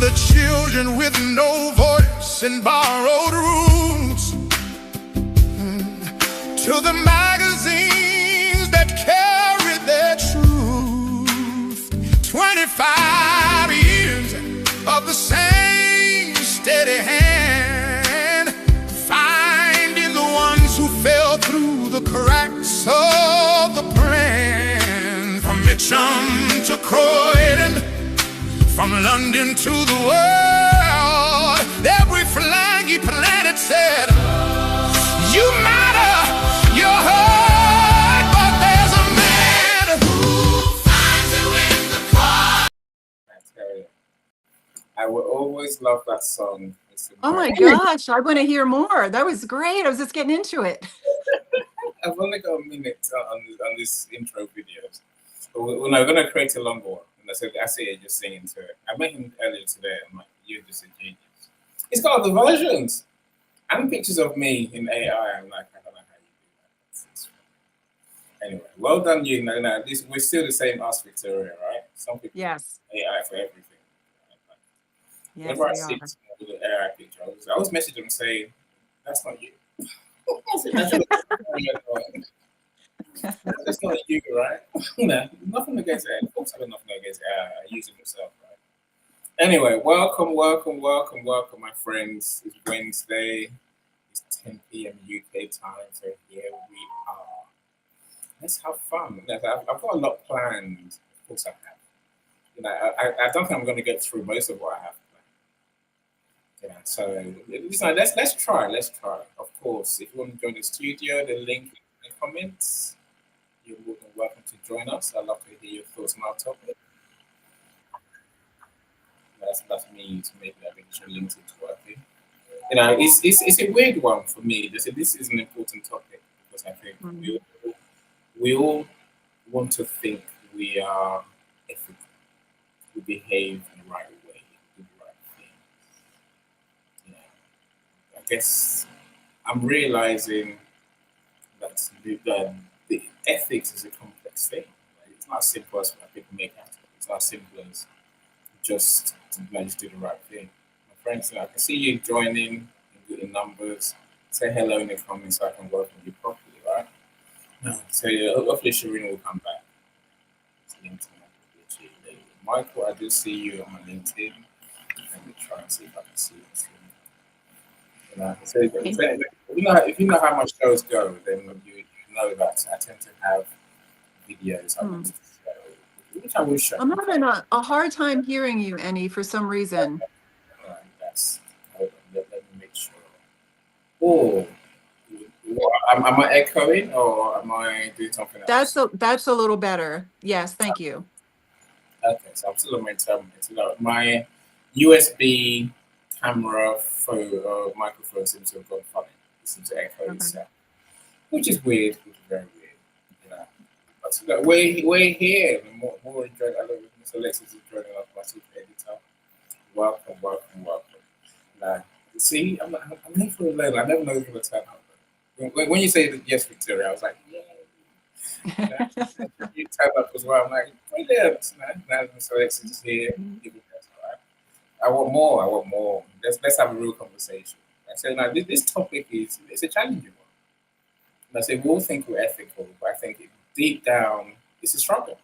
the children with no voice in borrowed rooms, to the magazines that carry their truth. 25 years of the same steady hand, finding the ones who fell through the cracks of the plan. From Mitcham to Croydon, from London to the world, every flaggy planet said, you matter, you're hurt, but there's a man who finds you in the car. I tell you, I will always love that song. Oh my gosh, I want to hear more. That was great. I was just getting into it. I've only got a minute on this intro video. But we're going to create a longer one. And I say it just singing to it. I met him earlier today. I'm like, you're just a genius. He's got other versions and pictures of me in AI. I'm like, I don't know how you do that. Anyway, well done, you. No, we're still the same us, Victoria, right? Some people Yes. AI for everything. Yes, Whenever I they see are. with an AI picture, I always message them and say, that's not you. That's not you, right? Nothing against it. Of course, I got nothing against AI. I use it myself, right? Anyway, welcome, my friends. It's Wednesday. It's 10 p.m. UK time, so here we are. Let's have fun. I've got a lot planned. Of course, I have. I don't think I'm going to get through most of what I have planned. So let's try. Of course, if you want to join the studio, the link in the comments. You're more than welcome to join us. I'd love to hear your thoughts on our topic. That's me to make that picture LinkedIn working. It's a weird one for me. This is an important topic because I think we all want to think we are ethical. We behave in the right way, do the right thing. I guess I'm realizing that the ethics is a complex thing. Right? It's not as simple as people make out. It's not as simple as just do the right thing. My friends, I can see you joining in numbers. Say hello in the comments so I can work with you properly, right? So hopefully Shireen will come back. Michael, I do see you on my LinkedIn. Let me try and see if I can see this. If you know how my shows go, then you know that I tend to have videos. Which I wish I'm having a hard time hearing you, Annie, for some reason. Hold on, let me make sure. Oh, am I echoing or am I doing something else? That's a little better. Yes, thank you. Okay, so I'm still on my terminal. My USB camera microphone seems to have gone funny. It seems to echo itself, which is weird, which is very weird. But we're here. More enjoyed. I love it. Mr. Alexis is joining us, my super editor. Welcome. Now, see, I'm here for a learn. I never know who's going to turn up. When you say yes, Victoria, I was like, yay. You turn up as well. I'm like, brilliant. Now Mr. Alexis is here. I want more. Let's have a real conversation. I said, now this topic it's a challenging one. And I say we all think we're ethical, but I think deep down it's a struggle.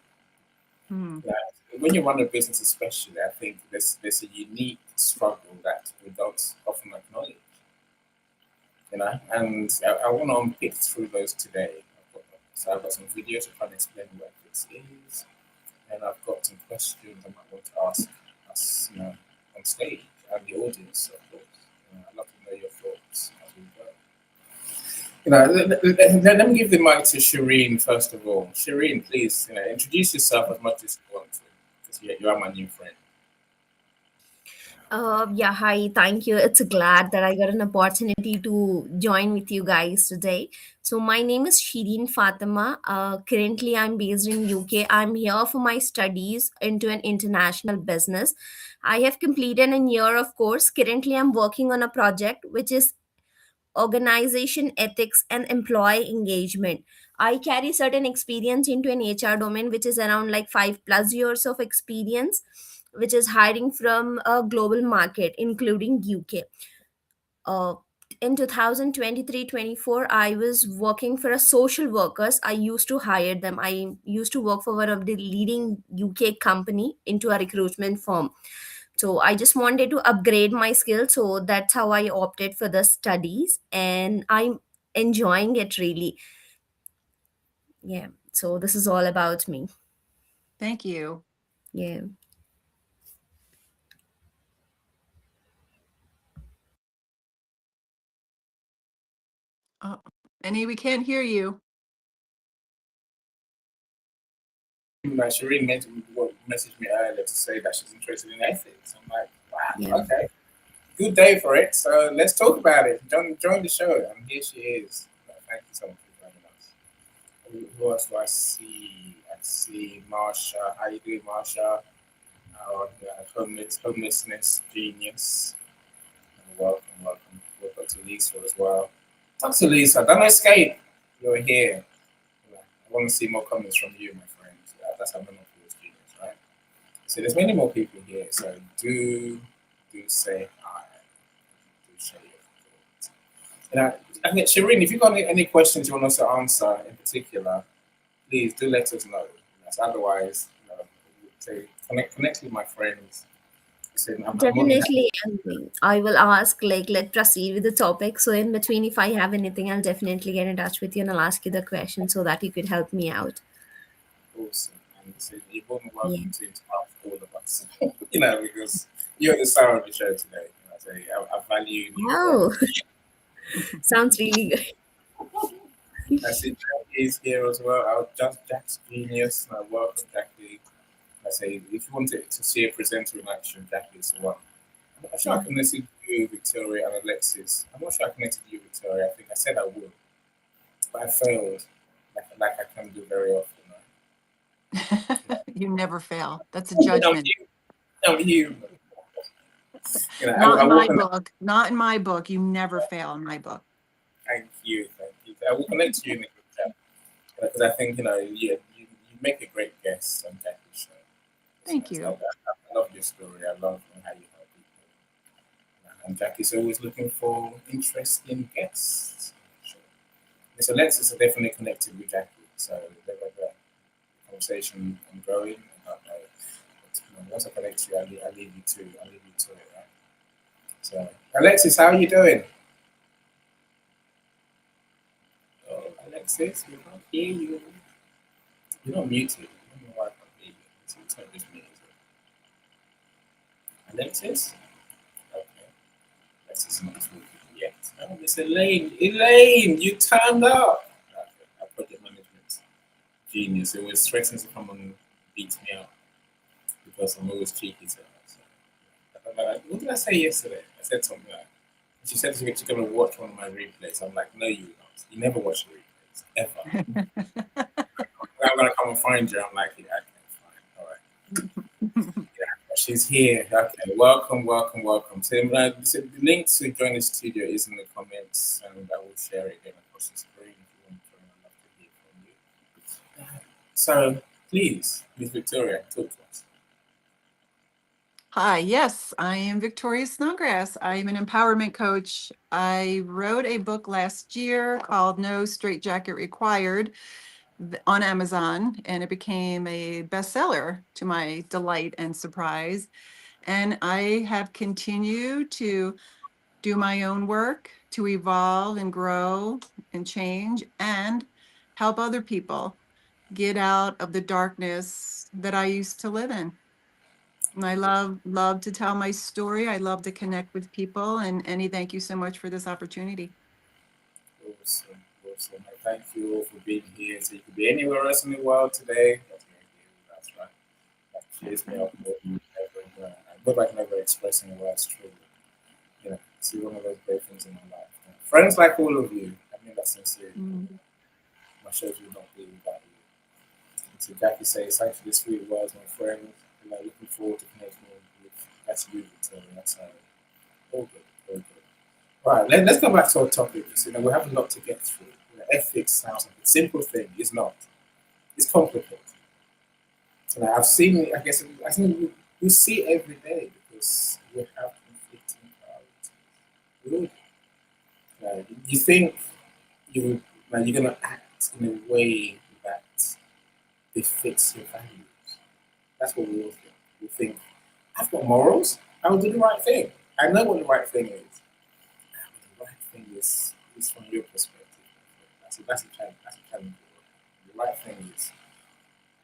When you run a business, especially, I think there's a unique struggle that we don't often acknowledge. And I want to unpick through those today. So I've got some videos to try and explain what this is, and I've got some questions I might want to ask us, on stage and the audience, of course. I'd love to know your thoughts as we go. Let me give the mic to Shireen first of all. Shireen, please, introduce yourself as much as you want to, because you are my new friend. Yeah, hi, thank you. It's glad that I got an opportunity to join with you guys today. So my name is Shireen Fatima. Currently, I'm based in UK. I'm here for my studies into an international business. I have completed a year of course. Currently, I'm working on a project which is organization ethics and employee engagement. I carry certain experience into an HR domain which is around like 5+ years of experience. which is hiring from a global market, including UK. uh, in 2023-24, I was working for a social workers. I used to hire them. I used to work for one of the leading UK company into a recruitment firm. So I just wanted to upgrade my skills, so that's how I opted for the studies, and I'm enjoying it really. Yeah, so this is all about me. Thank you. Yeah. Oh, Annie, we can't hear you. Like Shireen messaged me earlier to say that she's interested in ethics. I'm like, Yeah. wow, okay, good day for it. So let's talk about it. Join the show, and here she is. Thank you so much for joining us. Who else do I see? I see Marsha. How you doing, Marsha? Homelessness genius. Welcome. Welcome to Lisa as well. Talk to Lisa. Don't escape. You're here. I want to see more comments from you, my friends. That's how many of genius, right? So there's many more people here. So do say hi. Do share your thoughts. I think Shireen, if you've got any questions you want us to answer in particular, please do let us know. Yes, otherwise, say connect with my friends. Say, I'm more than happy. Definitely, and I will ask, like, let's proceed with the topic. So, in between, if I have anything, I'll definitely get in touch with you and I'll ask you the question so that you could help me out. Awesome. And so you're more than Yeah. welcome to interact with all of us. Because you're the star of the show today. I say I value you very Oh, much. sounds really good. I see Jackie is here as well. Jack's genius. Welcome, Jackie. I say if you wanted to see a presenter in action, Jackie is the one. I'm not sure I connected you, Victoria, and Alexis. I'm not sure I connected you, Victoria. I think I said I would, but I failed, like I can do very often. You never fail. That's a Right? judgment. I'm human. Not I in will my connect. book. Not in my book. You never fail in my book. Thank you. I will connect to you in the group chat because I think you make a great guest on Jackie's show. Thank you. I love your story. I love how you help people. And Jackie's always looking for interesting guests. Sure. So Alexis are definitely connected with Jackie. So the conversation ongoing. I don't know. But, once I connect you, I'll leave you to it. Right? So Alexis, how are you doing? Oh, Alexis, we can't hear you. You're not muted. I don't know why I can't hear you. It's not just me. Is it? Alexis? Okay. Alexis is not talking yet. Oh, it's Elaine. Elaine, you turned up. Okay. Our project management genius. It always threatens to come and beat me up because I'm always cheeky to her. So, what did I say yesterday? I said something like, she said to me she's going to watch one of my replays. I'm like, no, you not. You never watch the replays, ever. I'm going to come and find you. I'm like, yeah, okay, fine. All right. Yeah, she's here. Okay, welcome. So, the link to join the studio is in the comments, and I will share it again across the screen if you want to join. I'd love to hear from you. So, please, Miss Victoria, talk to us. Hi, yes, I am Victoria Snodgrass. I'm an empowerment coach. I wrote a book last year called No Straitjacket Required on Amazon, and it became a bestseller to my delight and surprise. And I have continued to do my own work to evolve and grow and change and help other people get out of the darkness that I used to live in. And I love to tell my story. I love to connect with people. And Annie, thank you so much for this opportunity. Awesome. I thank you all for being here. So you could be anywhere else in the world today. That's right. That cheers me up more than ever. But I can never express in words truly. It's one of those great things in my life. Friends like all of you. I mean that sincerely. My shows will not be without you. And so Jackie says, thanks for the sweet words, my friend. Looking forward to connecting with that's you, Victoria. That's all good. Right, let's go back to our topic. We have a lot to get through. Ethics sounds like a simple thing. It's not. It's complicated. I've seen. I think We see it every day because we have conflicting priorities. We all do. You think you you're gonna act in a way that befits your values. That's what we all think. We think I've got morals. I'll do the right thing. I know what the right thing is. The right thing is from your perspective. That's a challenge. That's a challenge. The right thing is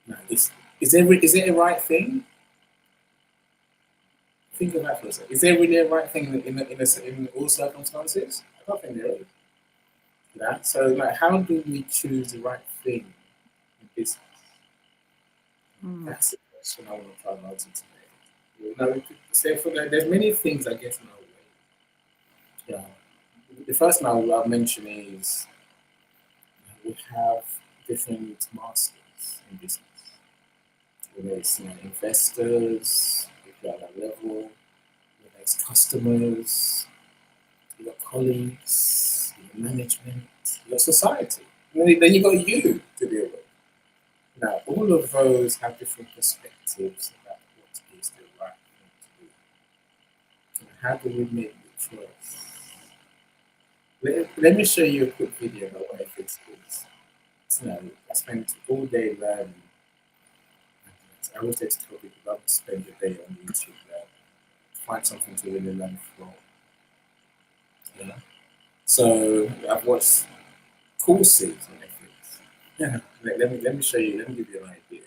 now. Is it a right thing? Think of that for a second. Is there really a right thing in all circumstances? I don't think there is. Yeah. So, like, how do we choose the right thing in business? That's the question I want to try and answer today. You know, we could say there's many things that get in our way. Yeah. The first one I'll mention is we have different masters in business. Whether it's investors, if you're at that level, whether it's customers, your colleagues, your management, your society. Then you got you to deal with. Now, all of those have different perspectives about what is the right thing to do. And how do we make the choice? Let me show you a quick video about what ethics is. I spent all day learning. I always say to people, don't spend your day on YouTube learning. Find something to really learn from. Yeah. So I've watched courses on ethics. Yeah. Let me show you. Let me give you an idea.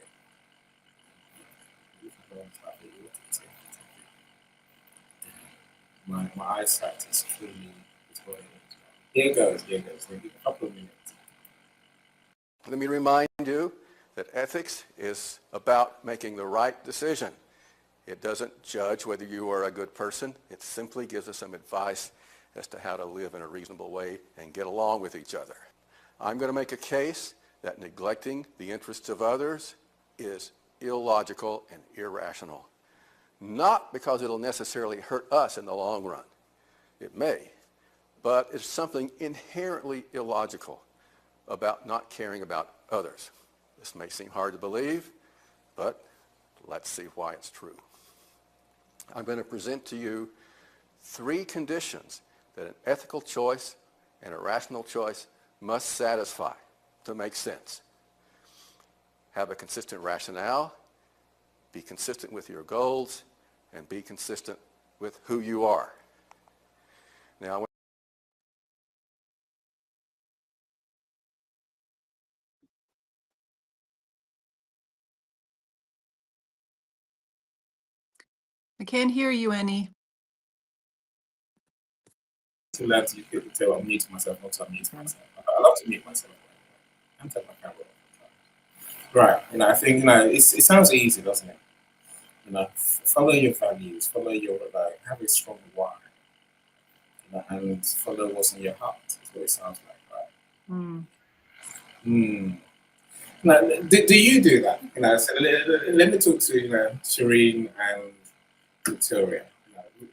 My eyesight is truly is what it is. Here goes. Here goes. Maybe a couple of minutes. Let me remind you that ethics is about making the right decision. It doesn't judge whether you are a good person. It simply gives us some advice as to how to live in a reasonable way and get along with each other. I'm going to make a case that neglecting the interests of others is illogical and irrational. Not because it'll necessarily hurt us in the long run. It may, but it's something inherently illogical about not caring about others. This may seem hard to believe, but let's see why it's true. I'm going to present to you 3 conditions that an ethical choice and a rational choice must satisfy to make sense. Have a consistent rationale, be consistent with your goals, and be consistent with who you are. Now, I can't hear you, Annie. To learn to tell I'm muting myself, not to unmute myself. I love to mute myself. I'm telling my camera. Right. I think it sounds easy, doesn't it? Follow your values, follow your have a strong why, and follow what's in your heart. Is what it sounds like, right? Now, do you do that? So let me talk to Shireen and Victoria.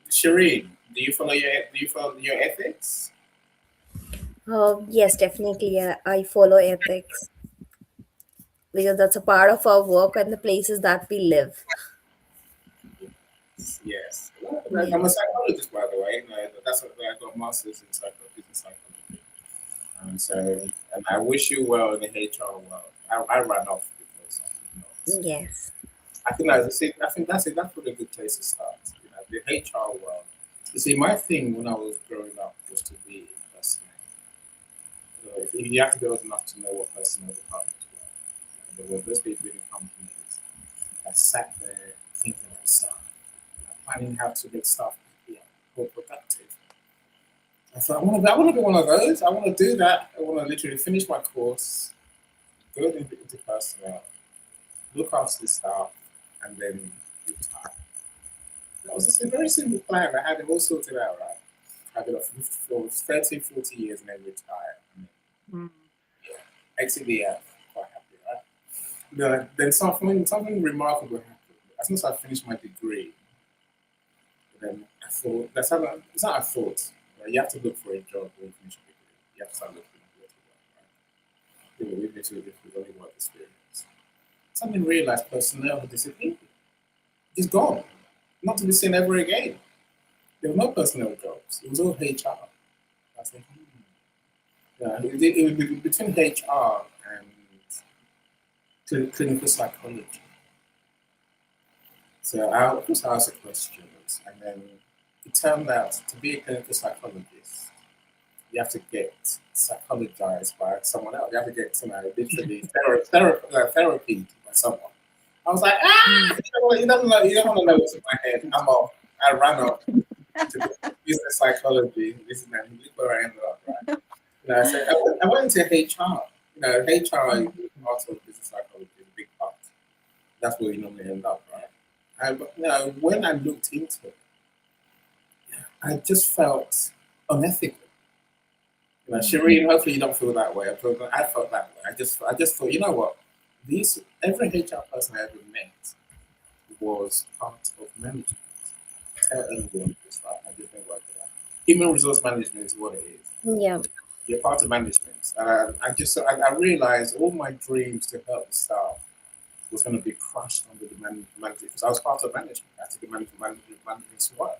Shireen, do you follow your ethics? Yes, definitely. I follow ethics because that's a part of our work and the places that we live. Yes. Yeah. I'm a psychologist, by the way. That's what I got a master's in business psychology. And I wish you well in the HR world. I ran off because I could not. Yes. I think that's it. That's really a good place to start. The HR world. You see, my thing when I was growing up was to be in personnel. You have to be old enough to know what personnel departments were. There were those people in the companies that sat there thinking of stuff, planning how to make stuff more productive. I thought, I want to be one of those. I want to do that. I want to literally finish my course, go into personnel, look after the staff, and then retire. That was a very simple plan. I had it all sorted out, right? I did it for 30, 40 years and then retire. Exit the earth, quite happy, right? Then something remarkable happened. As soon as I finished my degree, then I thought, it's not a thought. Right? You have to look for a job when you finish your degree. You have to start looking for work, right? Even if it's only work experience. Suddenly realized personnel had disappeared. just gone, not to be seen ever again. There were no personnel jobs. It was all HR. I was thinking, yeah, it would be between HR and clinical psychology. So I of course asked the questions, and then it turned out to be a clinical psychologist, you have to get psychologized by someone else. You have to get literally therapy by someone. I was like, you don't want to know what's in my head. I'm off. I ran off to business psychology. This is look where I ended up, right? So I went into HR. HR is part of business psychology, is a big part. That's where you normally end up, right? When I looked into it, I just felt unethical. Shireen, hopefully you don't feel that way. I felt that way. I just thought, you know what? Every HR person I ever met was part of management. Tell anyone this, right? I just didn't work it out. Human resource management is what it is. Yeah. You're part of management. And I realized all my dreams to help the staff was going to be crushed under the management because I was part of management. I had to do management's work.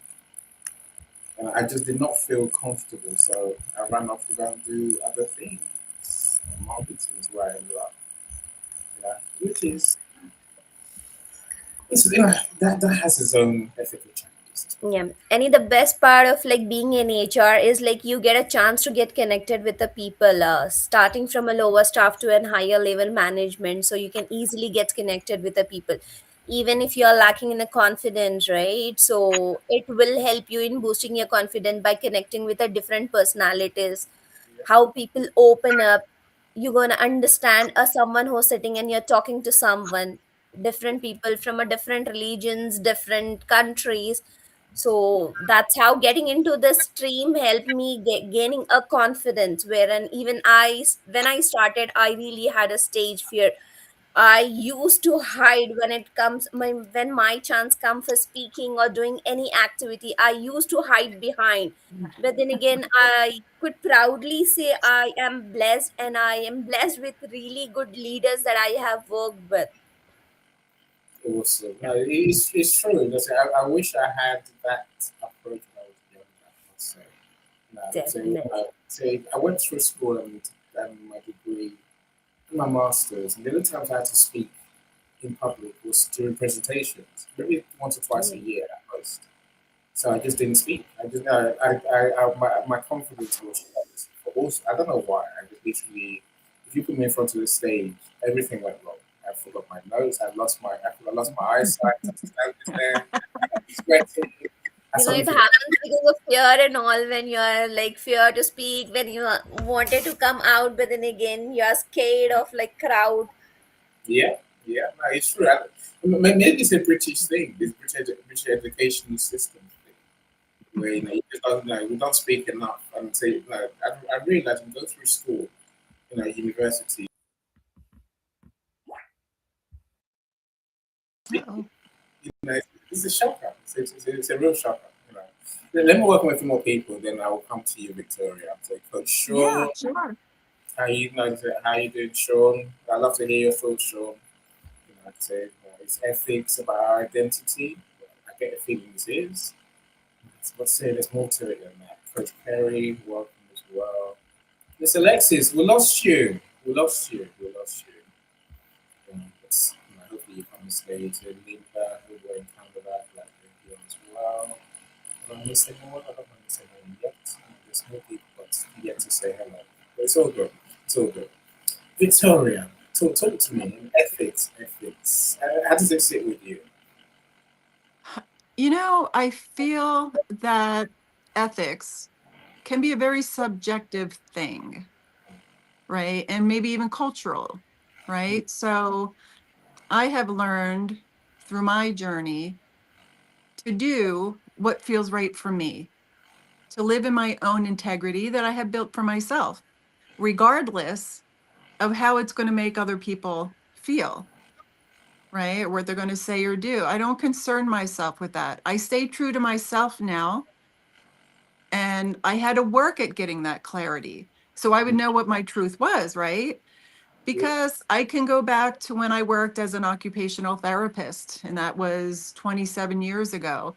And I just did not feel comfortable, so I ran off to go and do other things. Marketing is where I ended up. Yeah, which is that has its own ethical challenges. Yeah. Any the best part of like being in HR is like you get a chance to get connected with the people, starting from a lower staff to an higher level management, so you can easily get connected with the people. Even if you are lacking in the confidence, right? So it will help you in boosting your confidence by connecting with the different personalities, how people open up. You're gonna understand someone who's sitting and you're talking to someone, different people from a different religions, different countries. So that's how getting into this stream helped me gaining a confidence, wherein even when I started, I really had a stage fear. I used to hide when it comes when my chance come for speaking or doing any activity. I used to hide behind. But then again, I could proudly say I am blessed, and I am blessed with really good leaders that I have worked with. Awesome. No, it's true. I wish I had that approach when I was young. I must say. No, Definitely. I went through school and my degree, my masters, and the only times I had to speak in public was during presentations, maybe once or twice a year at most. So I just didn't speak. I just my confidence was shot. Also, I don't know why. I just literally, if you put me in front of the stage, everything went wrong. I forgot my notes. I lost my eyesight. I was standing there, sweating. I It suddenly forgot. happens because of fear and all, when you're like fear to speak, when you wanted to come out, but then again, you're scared of like crowd. Yeah, yeah, no, it's true. Maybe it's a British thing, this British education system thing, where you just don't we don't speak enough. And say, I realized when you go through school, university, Uh-oh. it's a shocker. It's a real shocker. Let me work with a few more people, then I will come to you, Victoria. I'll say, Coach Yeah, Sean, sure. how you doing, Sean? I love to hear your thoughts, Sean. I'd say it's ethics about our identity. I get the feeling this is. Let's say there's more to it than that. Coach Perry, welcome as well. Miss Alexis, we lost you. We lost you. We lost you. Hopefully you come on stage. Linda, who were in Canada, like you as well. Am I missing anyone? I don't want to say anyone yet. There's no people but yet to say hello. But it's all good. It's all good. Victoria, talk to me. Ethics. How does it sit with you? I feel that ethics can be a very subjective thing, right? And maybe even cultural, right? So I have learned through my journey to do what feels right for me, to live in my own integrity that I have built for myself, regardless of how it's going to make other people feel, right? Or what they're going to say or do. I don't concern myself with that. I stay true to myself now. And I had to work at getting that clarity so I would know what my truth was, right? Because I can go back to when I worked as an occupational therapist, and that was 27 years ago.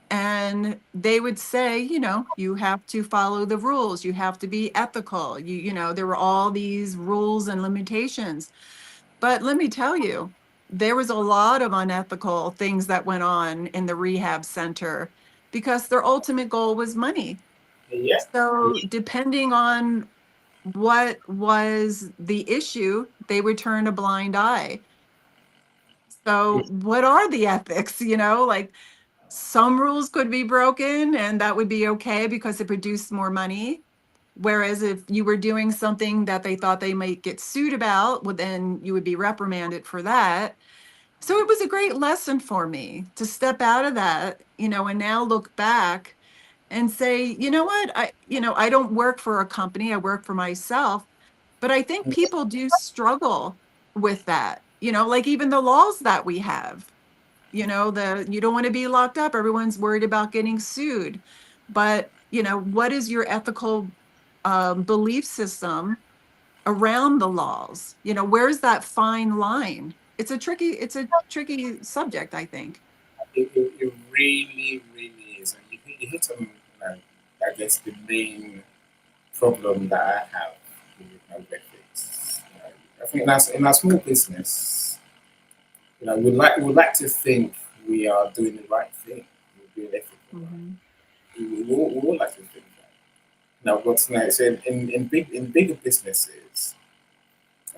And they would say, you have to follow the rules, you have to be ethical. There were all these rules and limitations. But let me tell you, there was a lot of unethical things that went on in the rehab center because their ultimate goal was money. Yeah. So depending on what was the issue, they would turn a blind eye. So what are the ethics? Like some rules could be broken and that would be okay because it produced more money. Whereas if you were doing something that they thought they might get sued about, well, then you would be reprimanded for that. So it was a great lesson for me to step out of that, and now look back and say, you know what, I don't work for a company, I work for myself. But I think people do struggle with that, like even the laws that we have, you don't want to be locked up. Everyone's worried about getting sued. But, what is your ethical belief system around the laws? Where's that fine line? It's a tricky subject, I think. It really, really is. And you hit on, I guess, the main problem that I have with my ethics. I think that's in our small business. We'd like to think we are doing the right thing. We're doing ethical. Mhm. We all like to think that. Now, what's nice in bigger businesses,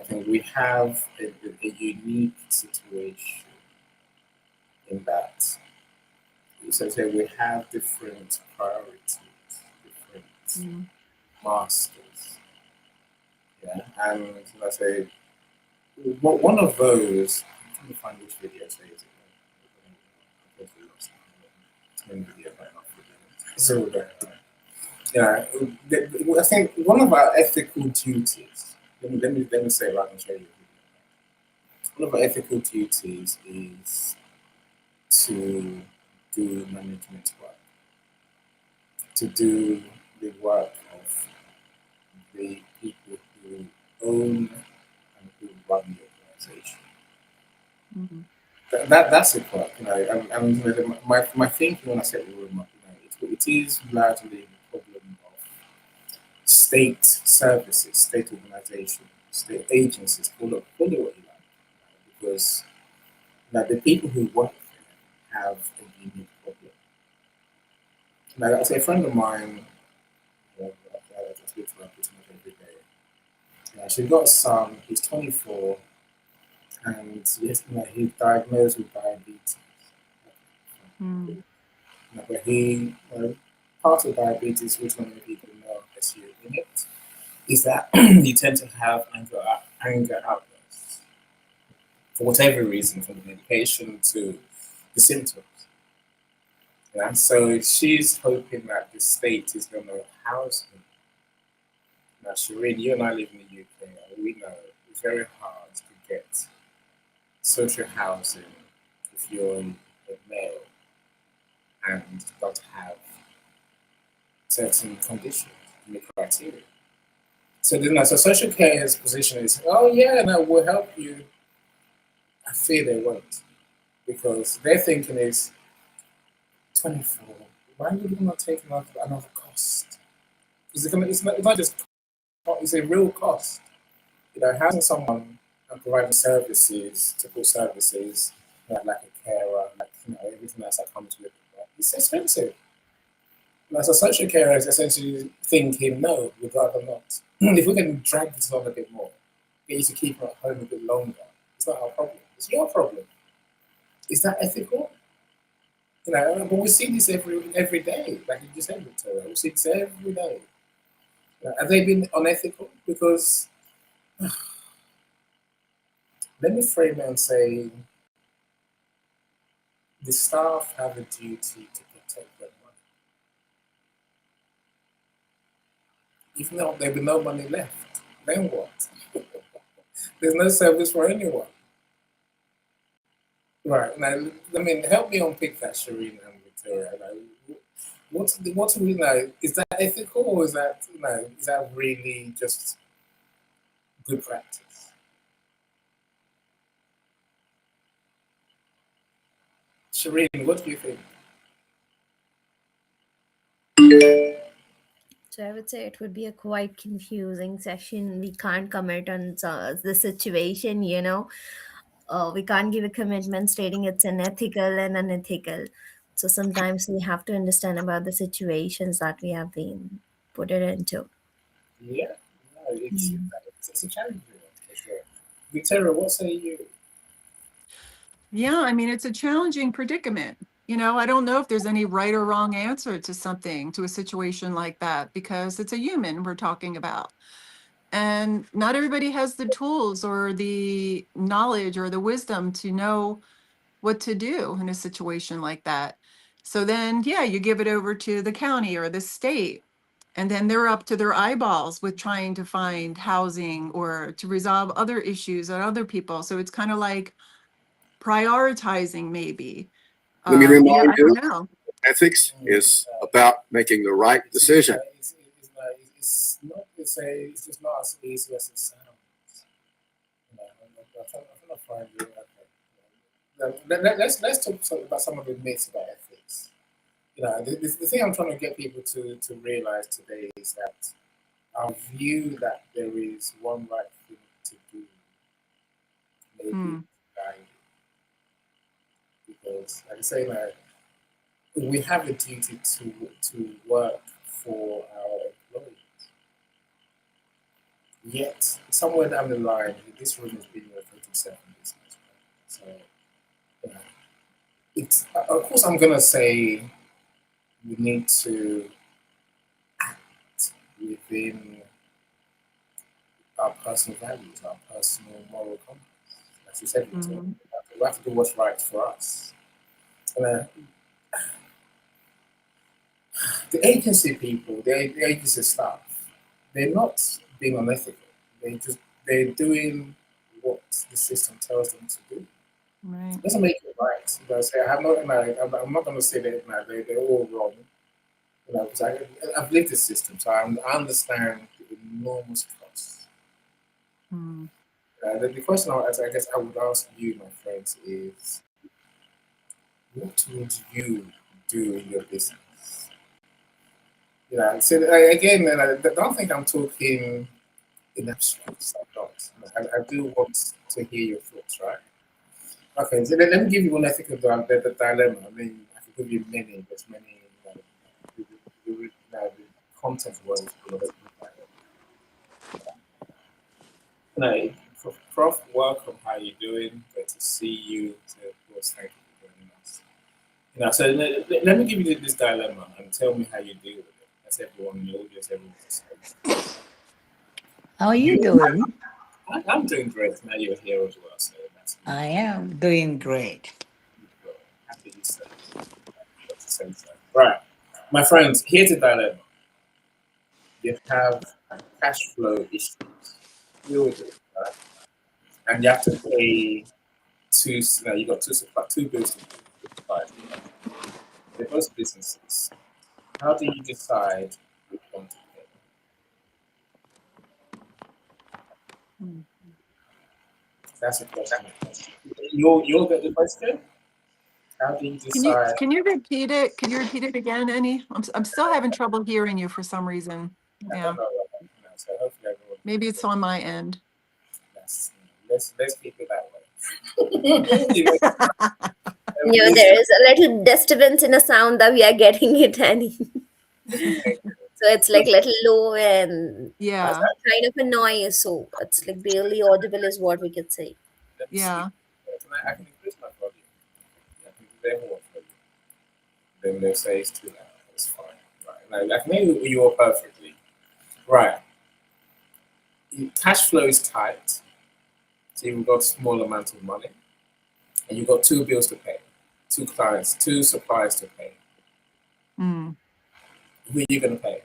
I think we have a unique situation in that. So say we have different priorities, different Mm. masters. Yeah, and I say one of those. I'm trying to find which video says it. It's been video, but not video. So yeah, I think one of our ethical duties. Let me say it rather than show you. One of our ethical duties is to do management work, to do the work of the people who own and who run the organization. Mhm. That's it, part, and my thinking when I set the room up, it is largely the problem of state services, state organizations, state agencies, call it what you like, because the people who work there have a unique problem. Now, as a friend of mine, I speak to her pretty much every day. She's got a son, he's 24, and he's diagnosed with diabetes. Mm. But part of diabetes, which many people know as you in it, is that you tend to have anger outbursts for whatever reason, from the medication to the symptoms. So she's hoping that the state is going to house him. Now, Shireen, you and I live in the UK, and we know it's very hard to get social housing if you're a male and don't have certain conditions in the criteria. So so social care's position is, oh yeah, no, we'll help you. I fear they won't, because their thinking is 24. Why are you not taking another cost? It's not just it's a real cost. Housing someone and providing services, support services, like a carer, like everything else that comes with it. It's expensive. So social carers essentially thinking, no, we'd rather not. If we can drag this on a bit more, get you to keep her at home a bit longer, it's not our problem. It's your problem. Is that ethical? But we see this every day, like you just said, Victoria. We see this every day. Have they been unethical? Because let me frame it and say the staff have a duty to protect their money. If not, there'll be no money left. Then what? There's no service for anyone. Right. Now, help me unpick that, Shireen and Victoria. What do we know? Is that ethical, or is that really just good practice? Shireen, what do you think? So I would say it would be a quite confusing session. We can't commit on the situation. We can't give a commitment stating it's unethical and unethical. So sometimes we have to understand about the situations that we have been put it into. Yeah, no, it's a challenge for sure. Victoria, what say you? Yeah, I mean, it's a challenging predicament. I don't know if there's any right or wrong answer to something, to a situation like that, because it's a human we're talking about. And not everybody has the tools or the knowledge or the wisdom to know what to do in a situation like that. So then, yeah, you give it over to the county or the state, and then they're up to their eyeballs with trying to find housing or to resolve other issues and other people. So it's kind of like prioritizing, maybe. Let me Yeah, remind I you, don't know. ethics is about making the right decision. It's just not as easy as it sounds. I'm gonna find it. Okay. Let's talk about some of the myths about ethics. The thing I'm trying to get people to realize today is that our view that there is one right thing to do may be guided. Because, like I say, we have a duty to work for our employees. Yet, somewhere down the line, this room has been here for 57 years. So, you know, it's of course I'm gonna say we need to act within our personal values, our personal moral compass. As you said, Victoria, Mhm. we have to do what's right for us. And, the agency people, the agency staff, they're not being unethical. They're doing what the system tells them to do. Right. It doesn't make it right. Say, I'm not going to say that they're all wrong. Because I've lived this system, so I understand the enormous costs. Mm. The question I guess I would ask you, my friends, is what would you do in your business? So again, and I don't think I'm talking in abstract. I'm not. I do want to hear your thoughts, right? Okay, so let me give you one ethical the dilemma. I mean, I could give you many. There's many. The content was no, Prof, welcome. How you doing? Good to see you. So, of course, thank you for joining us. So let me give you this dilemma and tell me how you deal with it. That's everyone in the audience, everyone. How are you You, doing? I'm doing great. Now you're here as well, so that's I am doing great. good. Happy you said. Got to say so. Right, my friends. Here's a dilemma. You have cash flow issues. Deal with it, right? And you have to pay two. You got two bills to pay. They're both businesses. How do you decide which one to pay? Mm. That's a question. You'll get the question. How do you Can you decide? can you repeat it? Can you repeat it again, Annie? I'm still having trouble hearing you for some reason. I don't Yeah, know. So hopefully everyone. maybe it's on my end. Yes. Let's keep it that way. There is a little disturbance in a sound that we are getting it, Annie. So it's like little low and Yeah, kind of a noise. So it's like barely audible is what we could say. Let me see. yeah. I can increase my volume. I can do their more volume. Then they'll say it's too loud. It's fine. Right. Now, I can hear you all perfectly. Right. Cash flow is tight. So you've got a small amount of money. And you've got two bills to pay, two clients, two suppliers to pay. Mm. Who are you going to pay?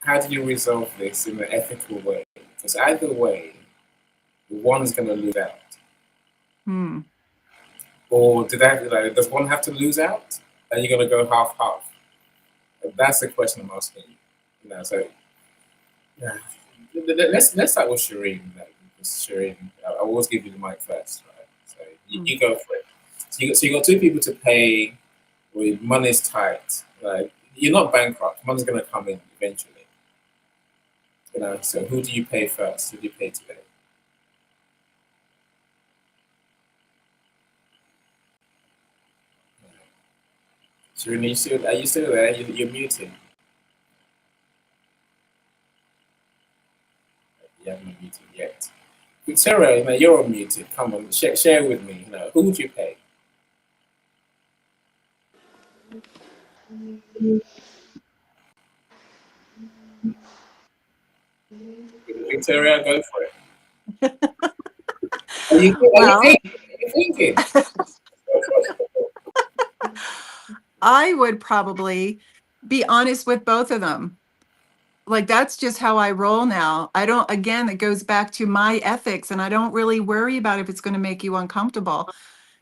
How do you resolve this in an ethical way? Because either way, one is going to lose out. Mm. Or does one have to lose out? Are you going to go half half? That's the question I'm asking you. So yeah. Let's start with Shireen. Mr. Shirin. I always give you the mic first, right? So you go for it. So you got two people to pay with money's tight. Like you're not bankrupt. Money's gonna come in eventually. So who do you pay first? Who do you pay today? Shirin, are you still there? You're muted. You haven't muted yet. Sarah, you're unmuted. Come on, share with me. Who would you pay? Victoria, go for it. Are you Well, thinking? I would probably be honest with both of them. Like that's just how I roll now. I don't, again, it goes back to my ethics, and I don't really worry about if it's going to make you uncomfortable,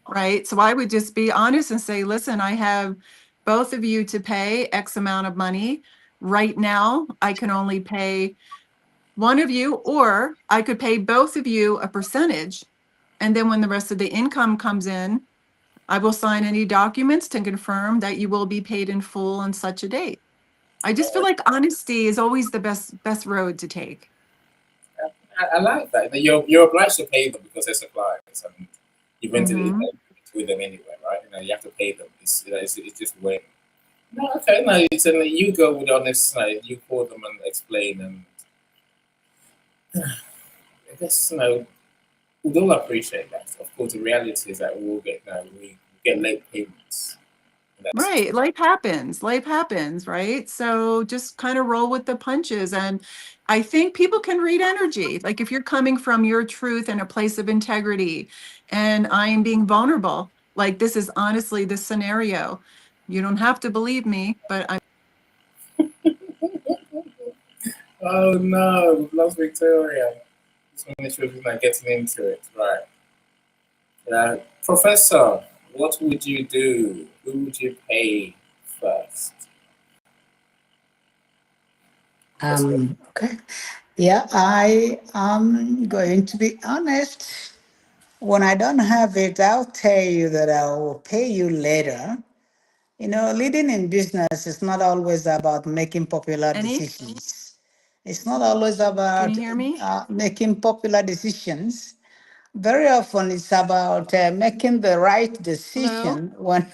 right? So I would just be honest and say, listen, I have both of you to pay X amount of money. Right now, I can only pay one of you, or I could pay both of you a percentage. And then when the rest of the income comes in, I will sign any documents to confirm that you will be paid in full on such a date. I just feel like honesty is always the best road to take. I like that. You're obliged to pay them because they're suppliers, and you've rented it with them anyway, right? You have to pay them. It's just when. No, okay, no. You go with honest. You call them and explain, and I guess we all appreciate that. Of course, the reality is that we get late payments. Right. Life happens, right? So just kind of roll with the punches. And I think people can read energy. Like if you're coming from your truth and a place of integrity, and I am being vulnerable, like this is honestly the scenario. You don't have to believe me, but I'm. Oh no, we've lost Victoria. Just want to make sure we're not getting into it, right? Professor, what would you do? Who would you pay first? Okay. Yeah, I am going to be honest. When I don't have it, I'll tell you that I will pay you later. Leading in business is not always about making popular Any? decisions. It's not always Can you about hear me? making popular decisions. Very often, it's about making the right Hello? decision when,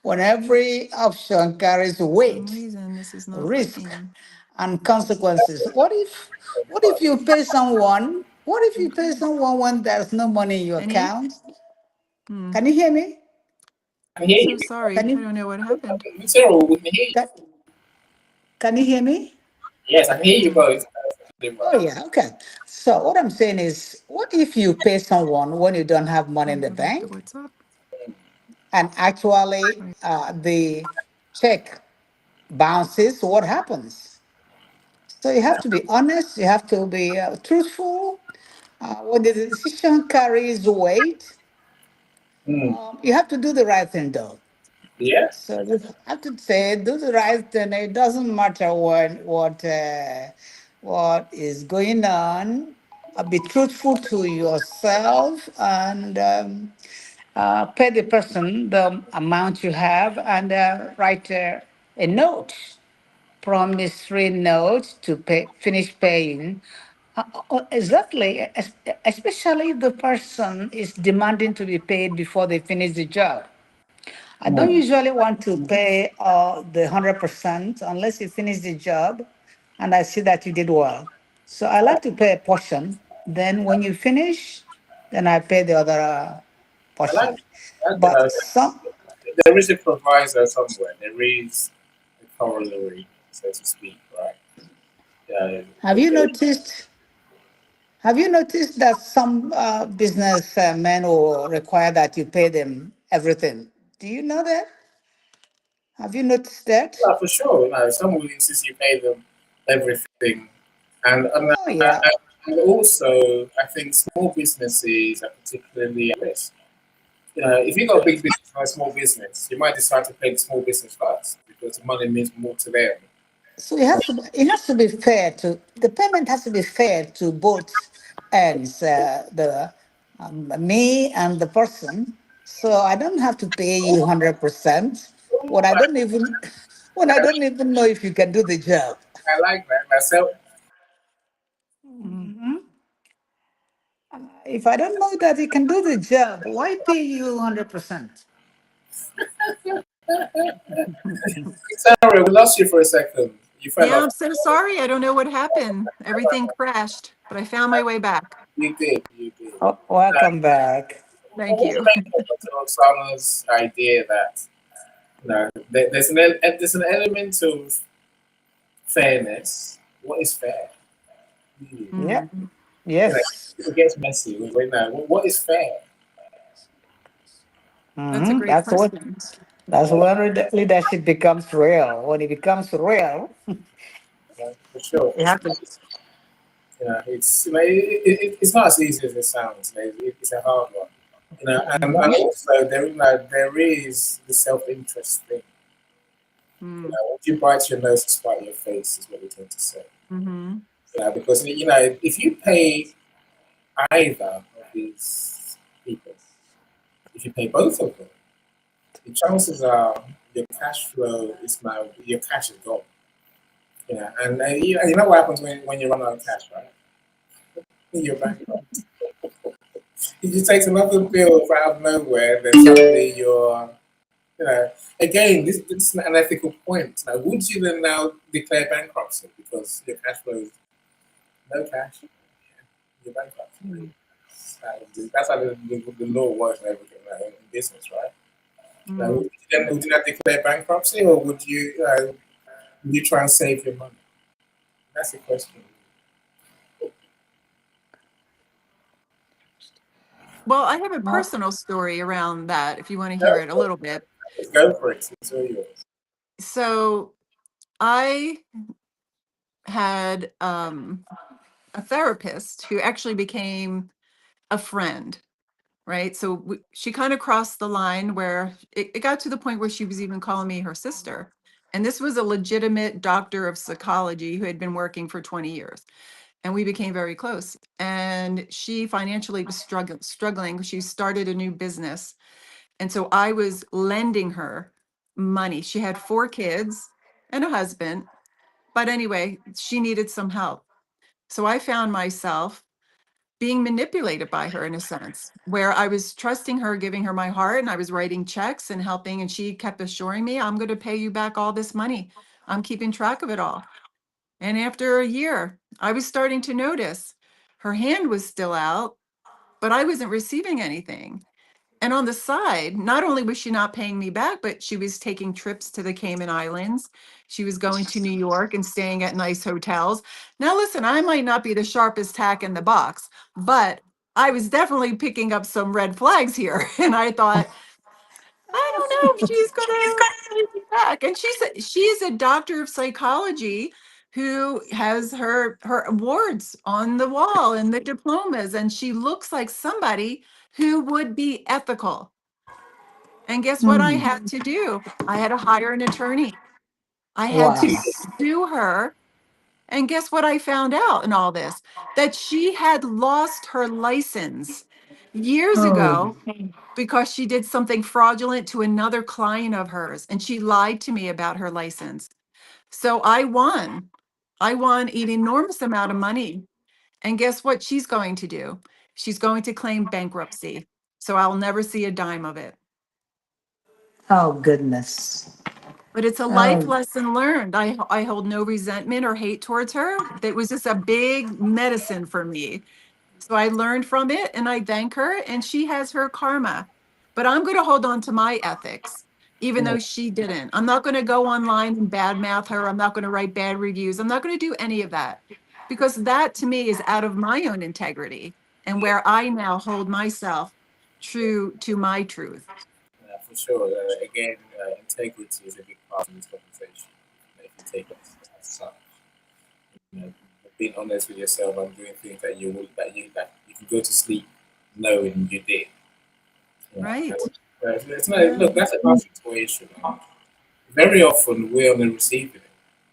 when every option carries For some weight, reason, this is not risk, working. and consequences. What if you pay someone? What if you pay Okay. someone when there's no money in your Any? account? Hmm. Can you hear me? I can hear So you. sorry. Can I you don't know what happened. Cyril, we can hear you. can, can you hear me? Yes, I can hear you Hmm. both. Oh yeah, okay. So what I'm saying is, what if you pay someone when you don't have money Let in me the go back to bank, WhatsApp. and actually Right. the check bounces? What happens? So you have to be honest. You have to be truthful. When the decision carries weight, Mm. you have to do the right thing, though. Yeah. So you have to say, do the right thing. It doesn't matter what is going on. Be truthful to yourself, and pay the person the amount you have, and write a note, promissory note to finish paying. Exactly, especially if the person is demanding to be paid before they finish the job. I don't Mm. usually want to pay the 100% unless you finish the job and I see that you did well. So I like to pay a portion. Then when you finish, then I pay the other I like portion. that. But some, There is a proviso somewhere. There is a corollary, so to speak, right? Yeah. have you noticed? Have you noticed that some business men will require that you pay them everything? Do you know that? Have you noticed that? Yeah, for sure. Some will insist you pay them everything, Oh yeah. and also I think small businesses are particularly at risk. If you got a big business or a small business, you might decide to pay the small business first because the money means more to them. So it has to be fair to the payment has to be fair to both ends, me and the person. So I don't have to pay you 100% when I don't even when I don't even know if you can do the job. I like that myself. If I don't know that you can do the job, why pay you 100%? Sorry, we lost you for a second. You fell Yeah, off. I'm so sorry. I don't know what happened. Everything crashed, but I found my way back. You did. You did. Oh, welcome back. What Thank was the you. main point of Sana's idea that there's there's an element of fairness. What is fair? Really? Yeah. Mm, You know, Yes. it gets messy. What is fair? that's a great That's what. question. That's when leadership becomes real. When it becomes real, For sure. you have to. It's it's not as easy as it sounds. It's a hard one. And Mhm. also there is the self interest thing. Mm, If you bite your nose to spite your face is what we tend to say. mm-hmm. Because if you pay either of these people, if you pay both of them, the chances are your cash is gone. You know what happens when you run out of cash, right? You're bankrupt. If you take another bill out of nowhere, then suddenly you know, again, this is an ethical point. Now, would you then now declare bankruptcy because your cash flow is no cash? You're bankrupt. Mm, That's how the law works and everything in business, right? Now, mm. would you not declare bankruptcy, or would you try and save your money? That's the question. Well, I have a Well, personal story around that if you want to hear Go it a for little bit. it. Go for it. It's all yours. So I had a therapist who actually became a friend, right? So she kind of crossed the line where it got to the point where she was even calling me her sister. And this was a legitimate doctor of psychology who had been working for 20 years. And we became very close. And she financially was struggling. She started a new business. And so I was lending her money. She had 4 kids and a husband. But anyway, she needed some help. So I found myself being manipulated by her in a sense, where I was trusting her, giving her my heart, and I was writing checks and helping. And she kept assuring me, I'm going to pay you back all this money. I'm keeping track of it all. And after a year, I was starting to notice her hand was still out, but I wasn't receiving anything. And on the side, not only was she not paying me back, but she was taking trips to the Cayman Islands. She was going to New York and staying at nice hotels. Now, listen, I might not be the sharpest tack in the box, but I was definitely picking up some red flags here. And I thought, I don't know if she's gonna pay me back. And she's a doctor of psychology who has her awards on the wall and the diplomas, and she looks like somebody who would be ethical. And guess what I had to do? I had to hire an attorney. I had to wow. sue her. And guess what I found out in all this? That she had lost her license years Oh, ago because she did something fraudulent to another client of hers and she lied to me about her license. So I won. I won an enormous amount of money. And guess what she's going to do? She's going to claim bankruptcy. So I'll never see a dime of it. oh goodness. But it's a life Oh, lesson learned. I hold no resentment or hate towards her. That was just a big medicine for me. So I learned from it and I thank her and she has her karma. But I'm going to hold on to my ethics, even though she didn't. I'm not going to go online and badmouth her. I'm not going to write bad reviews. I'm not going to do any of that because that to me is out of my own integrity and where I now hold myself true to my truth. For sure. Again, integrity is a big part of this conversation. If you take it as such, being honest with yourself and doing things that you can go to sleep knowing you did. Right. It's not, Yeah. look, that's a tough situation. And very often we're on the receiving end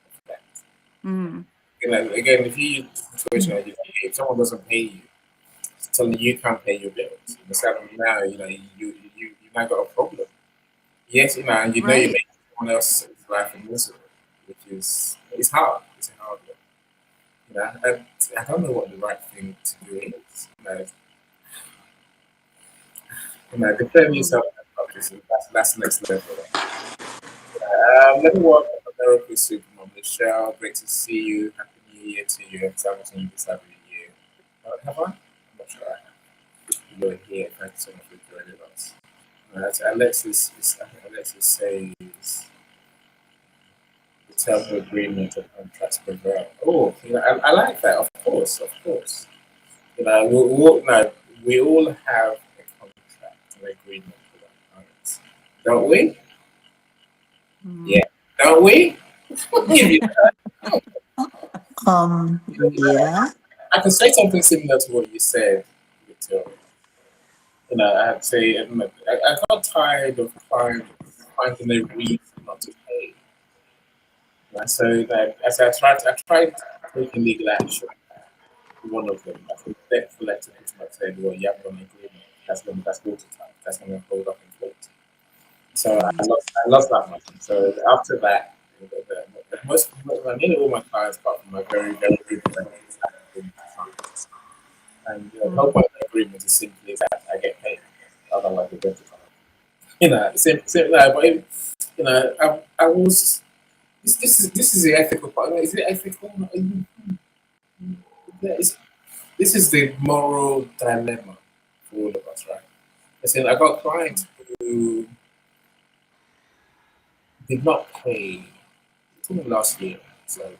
of that. Mm. Again, if you use a situation like if someone doesn't pay you, suddenly you can't pay your bills. And suddenly now, you might got a problem. Yes, and you Right. make someone else's life miserable, which is it's hard. It's a hard one. And I don't know what the right thing to do is. Defend Mm. yourself that's next level. Let me welcome American Supermom Michelle. Great to see you. Happy New Year to you. It's everything this happy New Year. Have I? I'm not sure I have. You're here. Thank you so much for joining us. Alexis says the terms of agreement of contracts prevail. Oh, I like that. Of course, of course. We all have a contract, an agreement with our clients, don't we? Mm. Yeah, don't we? Yeah. I can say something similar to what you said, Victoria. I'd say I got tired of finding a reason not to pay. So that as I tried taking legal action. One of them, I think debt collector pretty much said, well, you have an agreement. That's watertight. That's going to hold up in court. So Mm. I lost that money. So after that, nearly all my clients, apart from my very, very good friends, have agreement to sign. And the whole Mm. point of the agreement is simply that I get paid. Otherwise, they don't. But I was. This is the ethical part. Is it ethical? Yeah, this is the moral dilemma for all of us, right? I said I got clients who did not pay until last year, so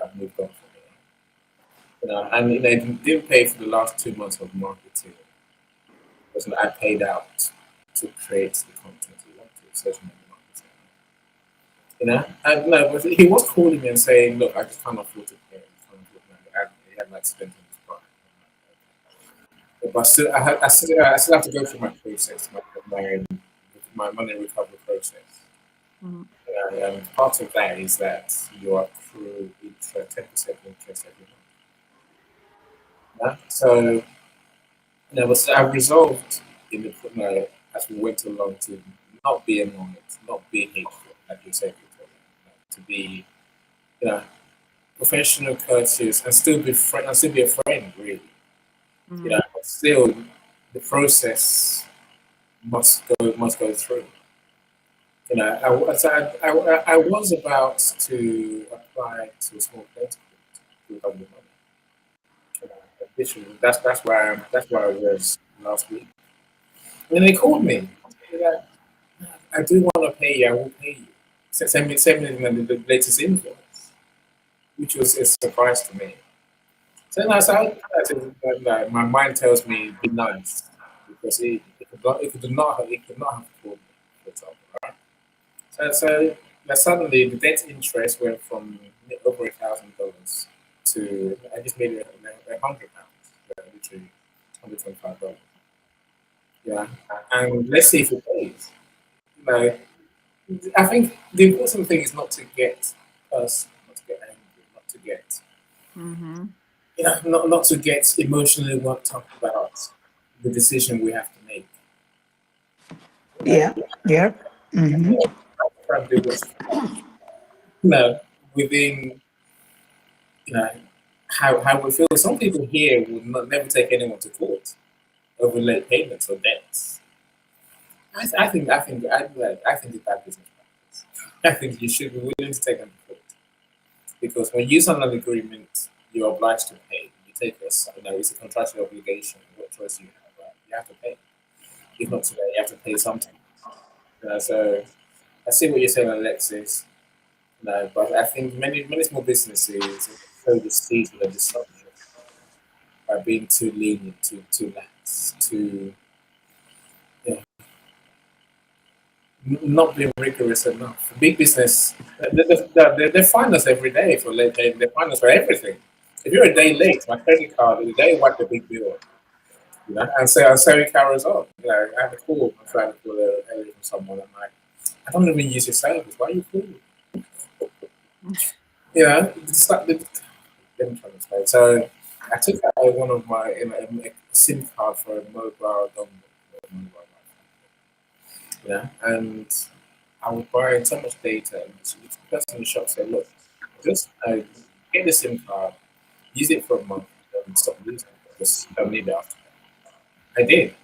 I've moved on from it. And they didn't pay for the last 2 months of marketing because I paid out to create the content we wanted, social media marketing. And no, but he was calling me and saying, "Look, I just can't afford to pay. He had like spent on his part." But still, I still have to go through my process, my money recovery process. Mm. Part of that is that you accrue interest, 10% interest every month. So, I've resolved in the as we went along to not be annoyed, not be hateful, like you said, Victoria, to be, you know, professional, courteous, and still be friend, and still be a friend, really. Mm. But still, the process must go through. I was about to apply to a small place to recover the money. Literally, that's where I was last week. And then they called me. They're like, I do want to pay you. I will pay you. Send me the latest invoice, which was a surprise to me. So now, my mind tells me be nice because it could not have called me, for example. Right? So suddenly the debt interest went from over $1,000 to I just made it £100, literally $125. Yeah, and let's see if it pays. You know, I think the important thing is not to get personal, not to get angry, not to get Mm-hmm. not to get emotionally worked up about the decision we have to make. Yeah. Yeah. Mm-hmm. Try and do what's you know within you know how we feel. Some people here would never take anyone to court over late payments or debts. I think it's bad business practice. I think you should be willing to take them to court because when you sign an agreement, you're obliged to pay. You take this, it's a contractual obligation. What choice do you have? Right? You have to pay. If not today, you have to pay something. So I see what you're saying, Alexis. No, but I think many small businesses show the seeds of the disruption by being too lenient, too lax, too yeah, not being rigorous enough. Big business, they find us every day for late payment. They find us for everything. If you're a day late, my credit card, they wipe the big bill. And so it carries on. I had a call. I'm trying to call earlier from someone. I'm like, I don't even use your service. Why are you calling? It's like let me try to explain. So. I took out one of my a SIM card for a mobile dongle. Yeah, and I was buying so much data. And the person in the shop said, "Look, just get the SIM card, use it for a month, and stop using it. Just don't need it after that." I did.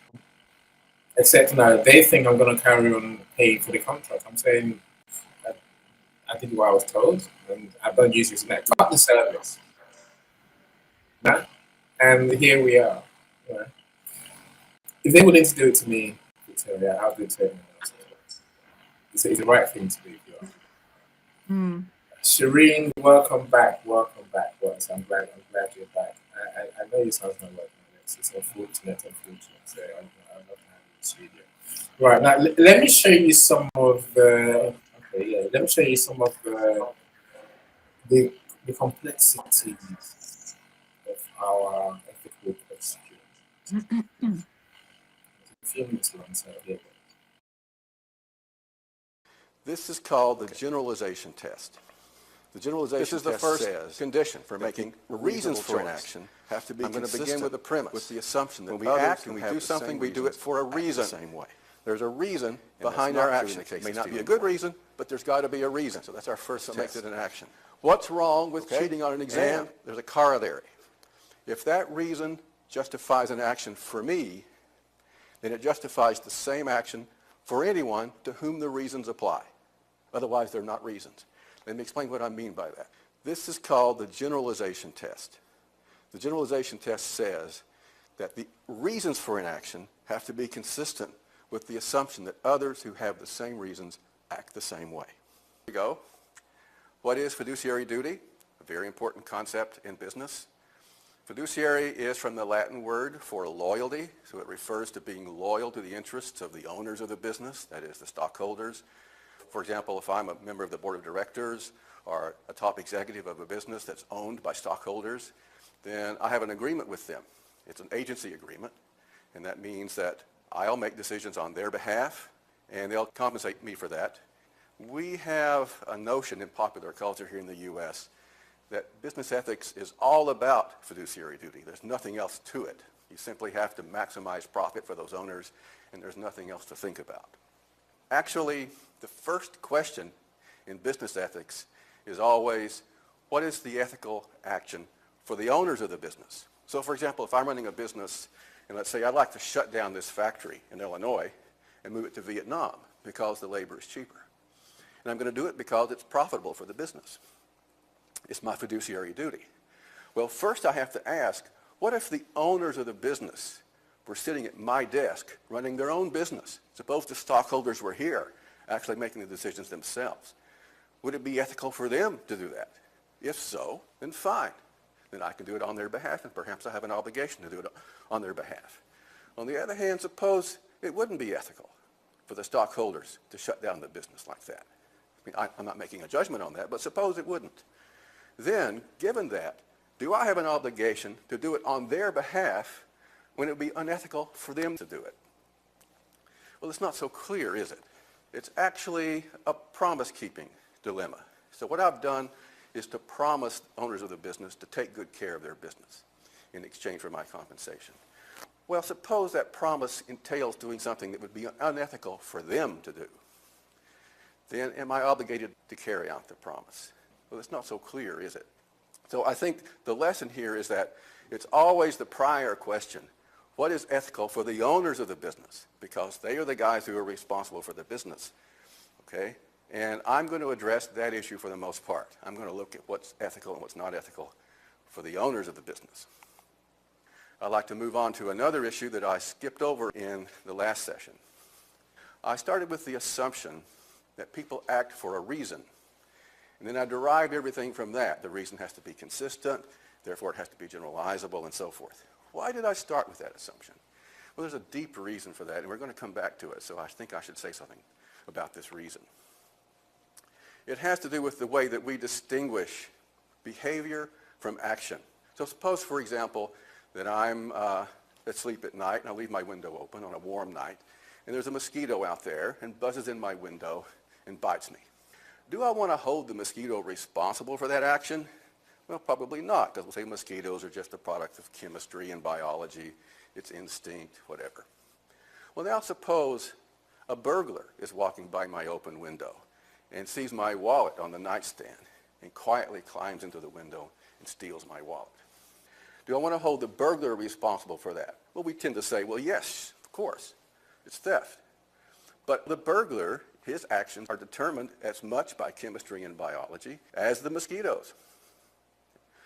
Except now they think I'm going to carry on paying for the contract. I'm saying I, I did what I was told, and I don't use this net. Cut the service. Nah? And here we are. Yeah. If they were willing to do it to me, Victoria, I'll do it to anyone else as well. It's the right thing to do. Mm. Shireen, welcome back. Welcome back. Once I'm glad you're back. I know your son's not working on it. It's unfortunate. So I'm not having this video. Right now, let me show you some of the. Okay, yeah. Let me show you some of the the complexities of our ethical prosecution. A few minutes long, so here. This is called the generalization test. The generalization test says condition for making reasons for an action have to be I'm going to begin with the premise, with the assumption that when we act and we do something, we do it for a reason. The same way. There's a reason behind our action. It may not be a good reason, but there's got to be a reason. So that's our first test. Makes it an action. What's wrong with cheating on an exam? There's a corollary. If that reason justifies an action for me, then it justifies the same action for anyone to whom the reasons apply. Otherwise, they're not reasons. Let me explain what I mean by that. This is called the generalization test. The generalization test says that the reasons for an action have to be consistent with the assumption that others who have the same reasons act the same way. Here we go. What is fiduciary duty? A very important concept in business. Fiduciary is from the Latin word for loyalty, so it refers to being loyal to the interests of the owners of the business, that is, the stockholders. For example, if I'm a member of the board of directors or a top executive of a business that's owned by stockholders, then I have an agreement with them. It's an agency agreement, and that means that I'll make decisions on their behalf, and they'll compensate me for that. We have a notion in popular culture here in the U.S. that business ethics is all about fiduciary duty. There's nothing else to it. You simply have to maximize profit for those owners, and there's nothing else to think about. Actually, the first question in business ethics is always, what is the ethical action for the owners of the business? So for example, if I'm running a business, and let's say I'd like to shut down this factory in Illinois and move it to Vietnam because the labor is cheaper. And I'm going to do it because it's profitable for the business. It's my fiduciary duty. Well, first I have to ask, what if the owners of the business were sitting at my desk running their own business? Suppose the stockholders were here actually making the decisions themselves. Would it be ethical for them to do that? If so, then fine. Then I can do it on their behalf, and perhaps I have an obligation to do it on their behalf. On the other hand, suppose it wouldn't be ethical for the stockholders to shut down the business like that. I mean, I'm not making a judgment on that, but suppose it wouldn't. Then, given that, do I have an obligation to do it on their behalf when it would be unethical for them to do it? Well, it's not so clear, is it? It's actually a promise-keeping dilemma. So what I've done is to promise owners of the business to take good care of their business in exchange for my compensation. Well, suppose that promise entails doing something that would be unethical for them to do. Then am I obligated to carry out the promise? Well, it's not so clear, is it? So I think the lesson here is that it's always the prior question, what is ethical for the owners of the business? Because they are the guys who are responsible for the business, okay? And I'm going to address that issue for the most part. I'm going to look at what's ethical and what's not ethical for the owners of the business. I'd like to move on to another issue that I skipped over in the last session. I started with the assumption that people act for a reason. And then I derived everything from that. The reason has to be consistent, therefore it has to be generalizable, and so forth. Why did I start with that assumption? Well, there's a deep reason for that, and we're going to come back to it, so I think I should say something about this reason. It has to do with the way that we distinguish behavior from action. So suppose, for example, that I'm asleep at night, and I leave my window open on a warm night, and there's a mosquito out there and buzzes in my window and bites me. Do I want to hold the mosquito responsible for that action, Well, probably not, because we'll say mosquitoes are just a product of chemistry and biology. It's instinct, whatever. Well, now suppose a burglar is walking by my open window and sees my wallet on the nightstand and quietly climbs into the window and steals my wallet. Do I want to hold the burglar responsible for that? Well, we tend to say, well, yes, of course. It's theft. But the burglar, his actions are determined as much by chemistry and biology as the mosquitoes.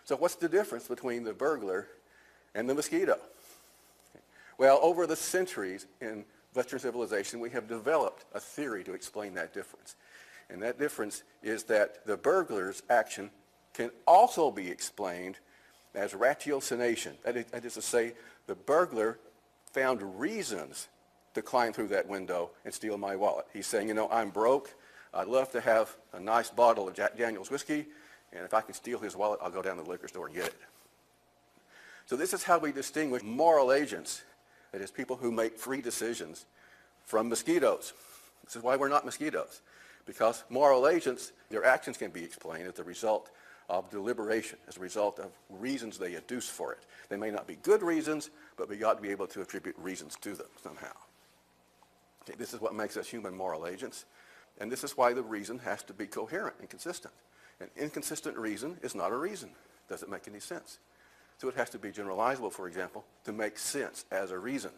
So what's the difference between the burglar and the mosquito? Well, over the centuries in Western civilization, we have developed a theory to explain that difference. And that difference is that the burglar's action can also be explained as ratiocination. That is to say, the burglar found reasons to climb through that window and steal my wallet. He's saying, you know, I'm broke. I'd love to have a nice bottle of Jack Daniel's whiskey, and if I can steal his wallet, I'll go down to the liquor store and get it. So this is how we distinguish moral agents, that is, people who make free decisions, from mosquitoes. This is why we're not mosquitoes, because moral agents, their actions can be explained as the result of deliberation, as a result of reasons they adduce for it. They may not be good reasons, but we ought to be able to attribute reasons to them somehow. Okay, this is what makes us human moral agents, and this is why the reason has to be coherent and consistent. An inconsistent reason is not a reason. Doesn't make any sense. So it has to be generalizable, for example, to make sense as a reason.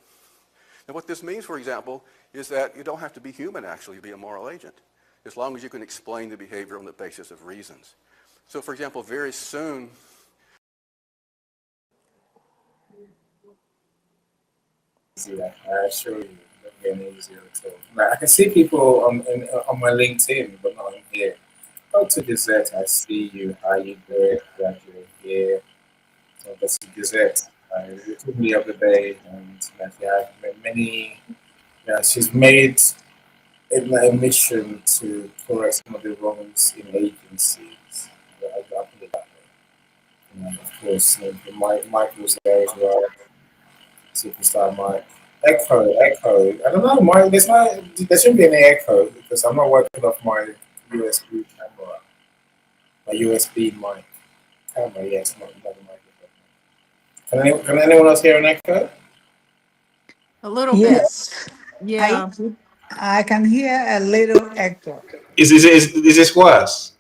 Now what this means, for example, is that you don't have to be human actually to be a moral agent, as long as you can explain the behavior on the basis of reasons. So for example, very soon, easier. I assure you, it's getting easier at all. Like, I can see people on my LinkedIn, but not on here. Go to Gazette. I see you. How you doing? Glad you're here. So that's the Gazette. You told me the other day, and like, yeah, many. Yeah, she's made a mission to correct some of the wrongs in agencies. Yeah, I put it that way. And of course, Michael's there as well. Superstar Mike. Echo. I don't know, Mike. There shouldn't be any echo because I'm not working off my USB camera. My USB mic camera, yes, not the microphone. Can anyone else hear an echo? A little bit. Yes, I Yeah, I can hear a little echo. Is this worse?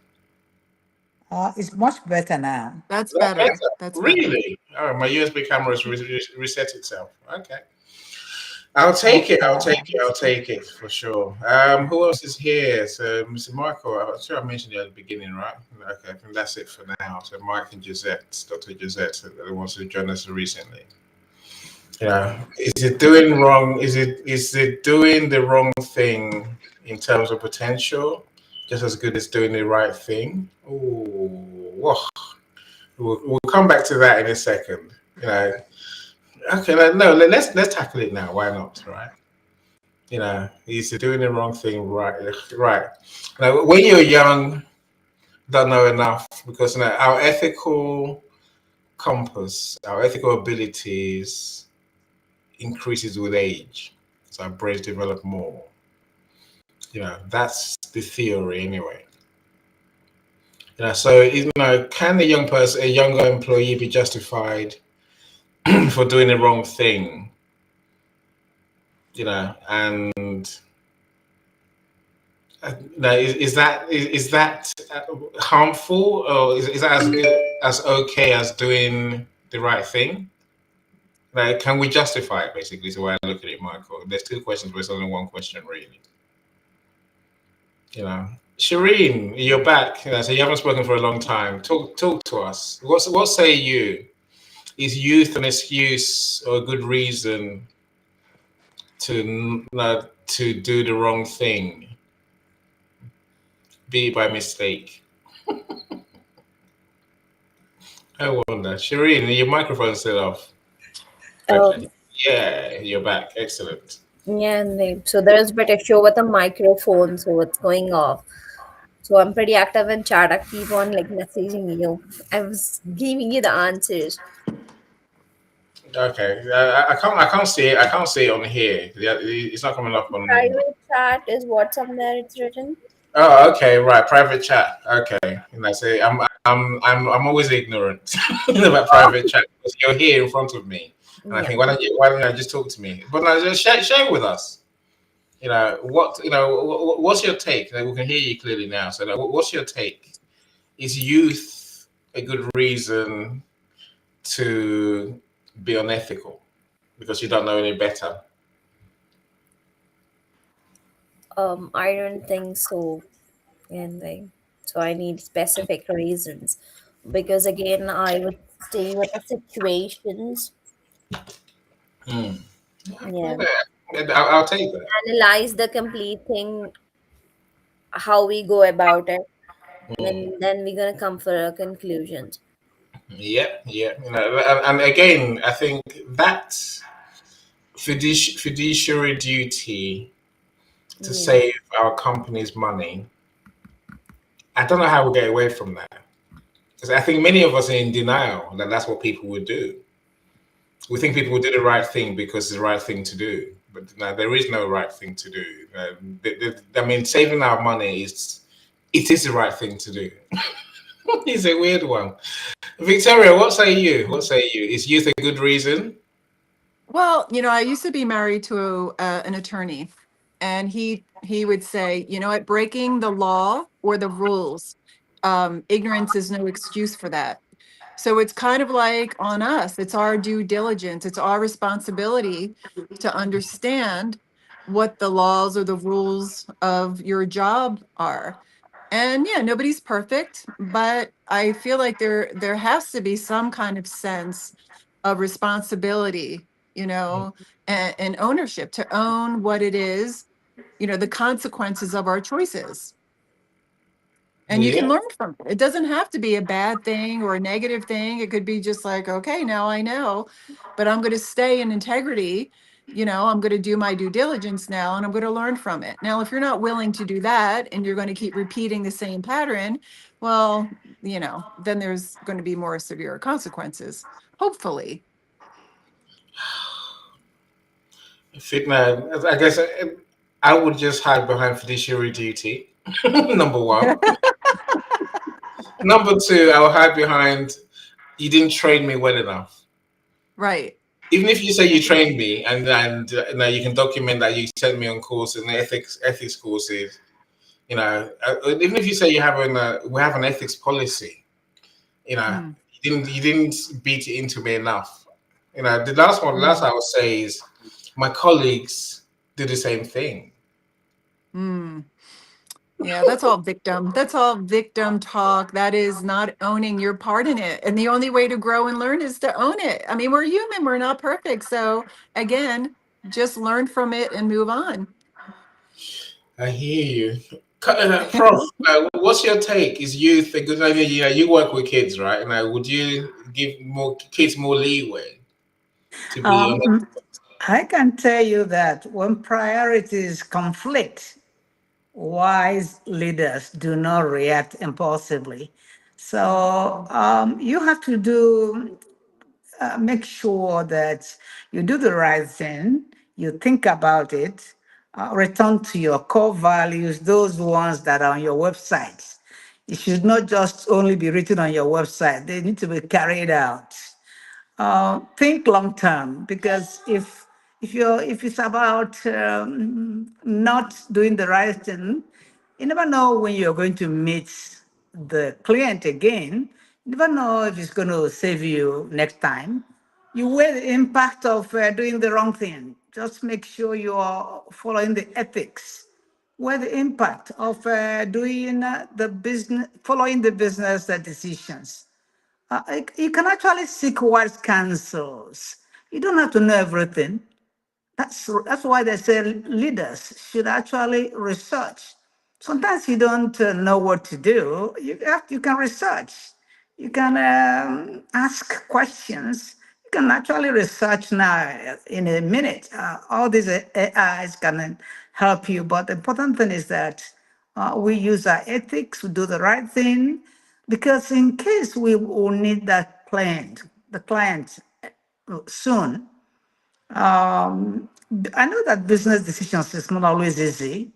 It's much better now. that's Is that better. better? That's better. Really? Oh, my USB camera has reset itself. Okay. I'll take it. I'll take Okay. it. I'll take it for sure. Who else is here? So, Mr. Michael, I'm sure I mentioned you at the beginning, right? Okay, I think that's it for now. So, Mike and Gisette, Dr. Gisette, the ones who joined us recently. Yeah. Is it doing wrong? Is it doing the wrong thing in terms of potential, just as good as doing the right thing? Ooh, whoa. We'll come back to that in a second. You know. Okay, no, let's tackle it now. Why not? Right? You know, he's doing the wrong thing. Right, right. Now, when you're young, don't know enough because our ethical compass, our ethical abilities increases with age. So our brains develop more. You know, that's the theory anyway. So can a younger employee be justified for doing the wrong thing? And now is that harmful, or is that as good as okay as doing the right thing? Like, can we justify it? Basically, is the way I look at it, Michael. There's two questions, but it's only one question, really. Shireen, you're back. So you haven't spoken for a long time. Talk to us. What say you? Is youth an excuse or a good reason to do the wrong thing, be it by mistake? I wonder. Shireen, your microphone's still off. Okay. Um, Yeah, you're back. Excellent. yeah, so there's a bit issue with the microphone, so it's going off. So I'm pretty active in chat. I keep on like messaging you. I was giving you the answers. Okay. I can't see it. I can't see it on here. Yeah, it's not coming up on. Private chat is what somewhere it's written. Oh, okay, right. Private chat. Okay, and I say I'm always ignorant about private chat because you're here in front of me, and I Yeah. think why don't you just talk to me? But now just share with us. What's your take? Like, we can hear you clearly now. So, like, what's your take? Is youth a good reason to be unethical because you don't know any better? I don't think so. And like, so I need specific reasons because again, I would stay with the situations. Hmm. Yeah. I'll take that. Analyze the complete thing, how we go about it, Hmm. and then we're gonna come for a conclusion. Yeah, yeah. And again, I think that fiduciary duty to Yeah. save our company's money. I don't know how we get away from that because I think many of us are in denial that that's what people would do. We think people will do the right thing because it's the right thing to do, but no, there is no right thing to do. I mean, saving our money is the right thing to do. It's a weird one. Victoria, what say you? What say you? Is youth a good reason? Well, I used to be married to an attorney, and he would say, what, breaking the law or the rules, ignorance is no excuse for that. So it's kind of like on us. It's our due diligence. It's our responsibility to understand what the laws or the rules of your job are. And yeah, nobody's perfect, but I feel like there has to be some kind of sense of responsibility, and ownership to own what it is, the consequences of our choices. And you can Yeah, learn from it. It doesn't have to be a bad thing or a negative thing. It could be just like, okay, now I know, but I'm going to stay in integrity. I'm going to do my due diligence now and I'm going to learn from it. Now, if you're not willing to do that and you're going to keep repeating the same pattern, well, then there's going to be more severe consequences, hopefully. Fitna. I guess I would just hide behind fiduciary duty. Number one. Number two, I'll hide behind you didn't train me well enough. Right. Even if you say you trained me and you can document that you sent me on courses and ethics courses, even if you say we have an ethics policy, Mm, you didn't beat it into me enough. The last mm, I would say is my colleagues do the same thing. mm. Yeah, that's all victim. That's all victim talk. That is not owning your part in it. And the only way to grow and learn is to own it. I mean, we're human, we're not perfect. So again, just learn from it and move on. I hear you. Prof, what's your take? Is youth a good idea? You work with kids, right? Now, would you give more kids more leeway to be on? Um, I can tell you that when priorities conflict, wise leaders do not react impulsively. So you have to make sure that you do the right thing, you think about it, return to your core values, those ones that are on your website. It should not just only be written on your website, they need to be carried out. Think long term, because if it's about not doing the right thing, you never know when you're going to meet the client again. You never know if it's going to save you next time. You weigh the impact of doing the wrong thing. Just make sure you are following the ethics. Weigh the impact of doing the business, following the business decisions. You can actually seek wise counsels. You don't have to know everything. That's why they say leaders should actually research. Sometimes you don't know what to do. You can research. You can ask questions. You can actually research now in a minute. All these AIs can help you, but the important thing is that we use our ethics, we do the right thing, because in case we will need the client soon. I know that business decisions is not always easy.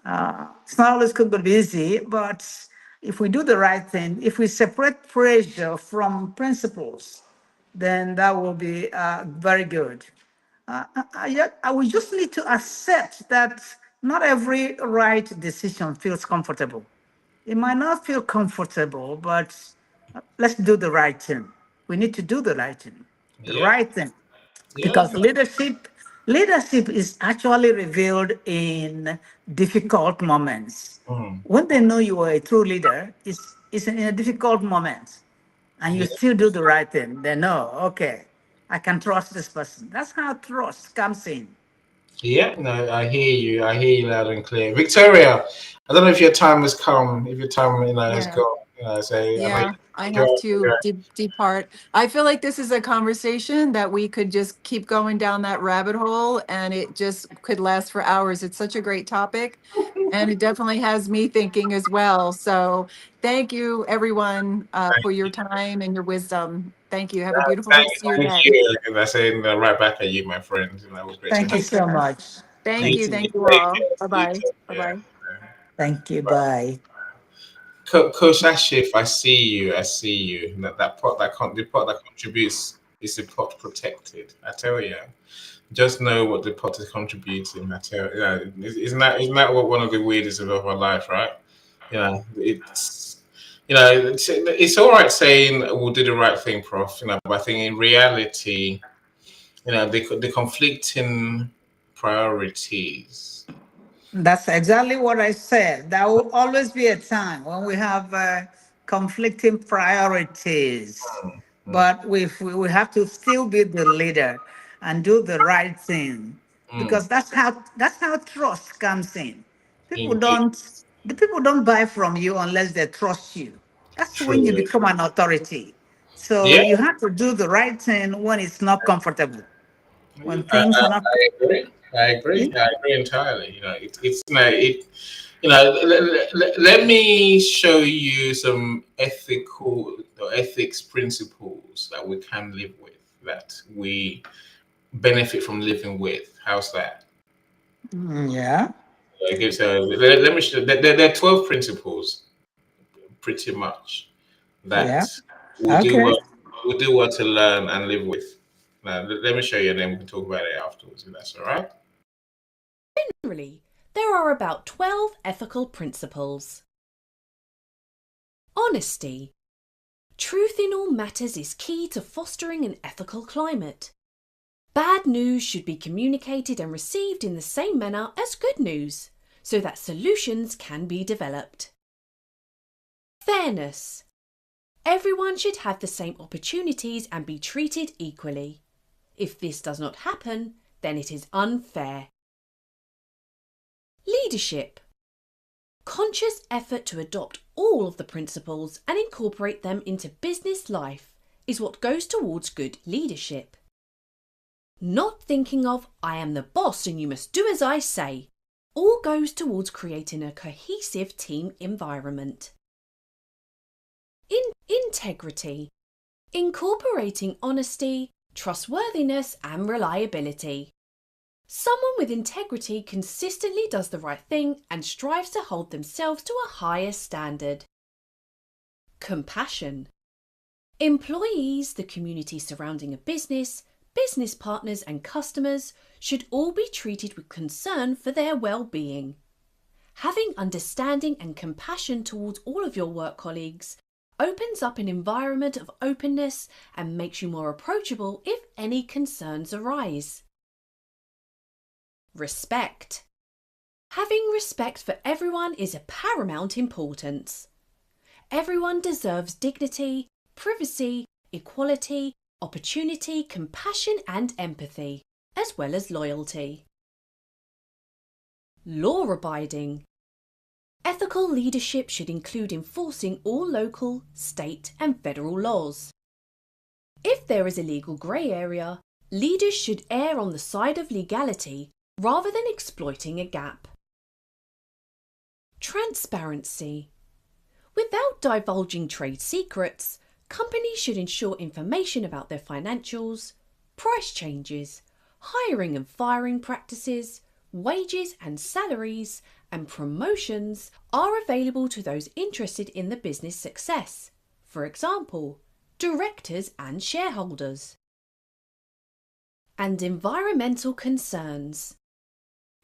It's not always going to be easy, but if we do the right thing, if we separate pressure from principles, then that will be very good. We just need to accept that not every right decision feels comfortable. It might not feel comfortable, but let's do the right thing. We need to do the right thing, the Yeah. right thing, Yeah. because leadership is actually revealed in difficult moments. Mm. When they know you are a true leader, it's in a difficult moment, and you Yeah. still do the right thing. They know, okay, I can trust this person. That's how trust comes in. Yeah, no, I hear you. I hear you loud and clear. Victoria, I don't know if your time has come, if your time, has Yeah. gone. So I know Yeah, I have you're, to depart. I feel like this is a conversation that we could just keep going down that rabbit hole and it just could last for hours. It's such a great topic and it definitely has me thinking as well. So thank you, everyone, for your time and your wisdom. Thank you. Have a beautiful rest of your thank day. you. And I say right back at you, my friend. It was great to Thank have you Take so care. much. Thank you. Thank you. you. Thank you Take all. care. You Bye-bye. too. Yeah. Bye-bye. Thank you. Bye. Coach Ashif, I see you. I see you. That pot the pot that contributes is a pot protected. I tell you. Just know what the pot is contributing. I tell you. Isn't that what one of the weirdest of our life, right? It's all right saying we'll do the right thing, Prof. But I think in reality, the conflicting priorities. That's exactly what I said. There will always be a time when we have conflicting priorities, Mm, but we have to still be the leader and do the right thing, mm, because that's how trust comes in. People indeed, don't the people don't buy from you unless they trust you. That's when you truly. become an authority. So Yeah, you have to do the right thing when it's not comfortable. When I, things I, are not, I agree. I yeah, agree. I agree entirely. Let me show you some ethical or ethics principles that we can live with, that we benefit from living with. How's that? yeah, Let me show. There are 12 principles, pretty much, yeah. that we'll do Okay. well. We'll do well to learn and live with. Now, let me show you, and then we can talk about it afterwards. If that's all right. Generally, there are about 12 ethical principles. Honesty. Truth in all matters is key to fostering an ethical climate. Bad news should be communicated and received in the same manner as good news, so that solutions can be developed. Fairness. Everyone should have the same opportunities and be treated equally. If this does not happen, then it is unfair. Leadership. Conscious effort to adopt all of the principles and incorporate them into business life is what goes towards good leadership. Not thinking of, I am the boss and you must do as I say, all goes towards creating a cohesive team environment. Integrity. Incorporating honesty, trustworthiness and reliability. Someone with integrity consistently does the right thing and strives to hold themselves to a higher standard. Compassion. Employees, the community surrounding a business, business partners and customers should all be treated with concern for their well-being. Having understanding and compassion towards all of your work colleagues opens up an environment of openness and makes you more approachable if any concerns arise. Respect. Having respect for everyone is of paramount importance. Everyone deserves dignity, privacy, equality, opportunity, compassion and empathy, as well as loyalty. Law-abiding. Ethical leadership should include enforcing all local, state and federal laws. If there is a legal grey area, leaders should err on the side of legality rather than exploiting a gap. Transparency. Without divulging trade secrets, companies should ensure information about their financials, price changes, hiring and firing practices, wages and salaries, and promotions are available to those interested in the business success. For example, directors and shareholders. And environmental concerns.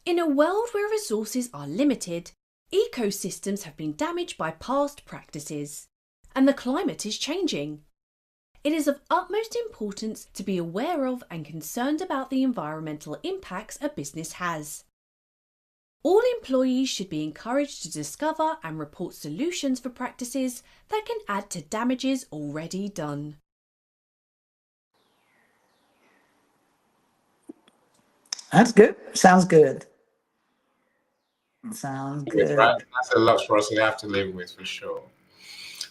In a world where resources are limited, ecosystems have been damaged by past practices, and the climate is changing. It is of utmost importance to be aware of and concerned about the environmental impacts a business has. All employees should be encouraged to discover and report solutions for practices that can add to damages already done. That's good. Sounds good. Sounds Right? good. That's a lot for us to have to live with for sure.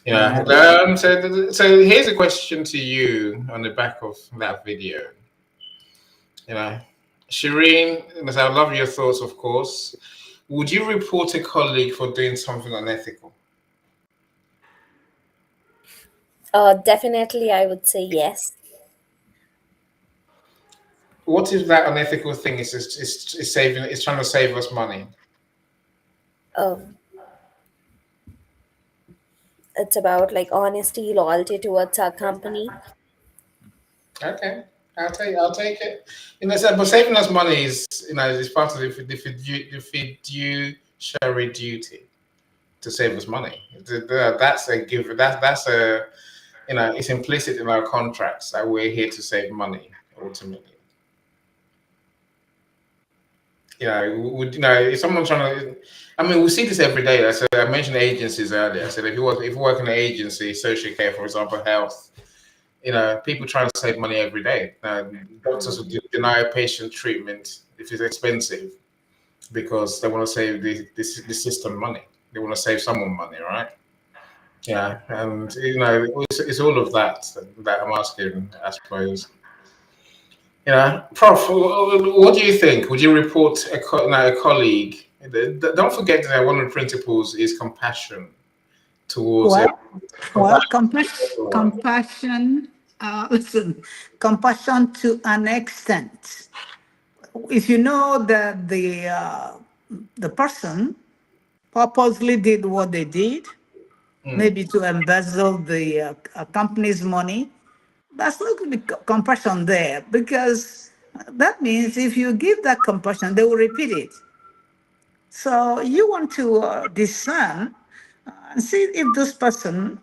Yeah. Yeah. So here's a question to you on the back of that video. Shireen, I love your thoughts, of course. Would you report a colleague for doing something unethical? Definitely, I would say yes. What if that unethical thing is saving? It's trying to save us money. Um, it's about like honesty, loyalty towards our company. Okay, I'll take it. But saving us money is part of the fiduciary duty to save us money. That's a give. That's a it's implicit in our contracts that we're here to save money ultimately. If someone's trying to, I mean, we see this every day. I mentioned agencies earlier. I said if you work in an agency, social care, for example, health, people trying to save money every day. Doctors will deny patient treatment if it's expensive because they want to save the system money. They want to save someone money, right? Yeah, and it's all of that I'm asking, I suppose. Prof, what do you think? Would you report a colleague? Don't forget that one of the principles is compassion towards Well, well, everyone. compassion. Listen, compassion to an extent. If you know that the person purposely did what they did, maybe to embezzle the company's money, that's not going to be compassion there, because that means if you give that compassion, they will repeat it. So you want to discern and see if this person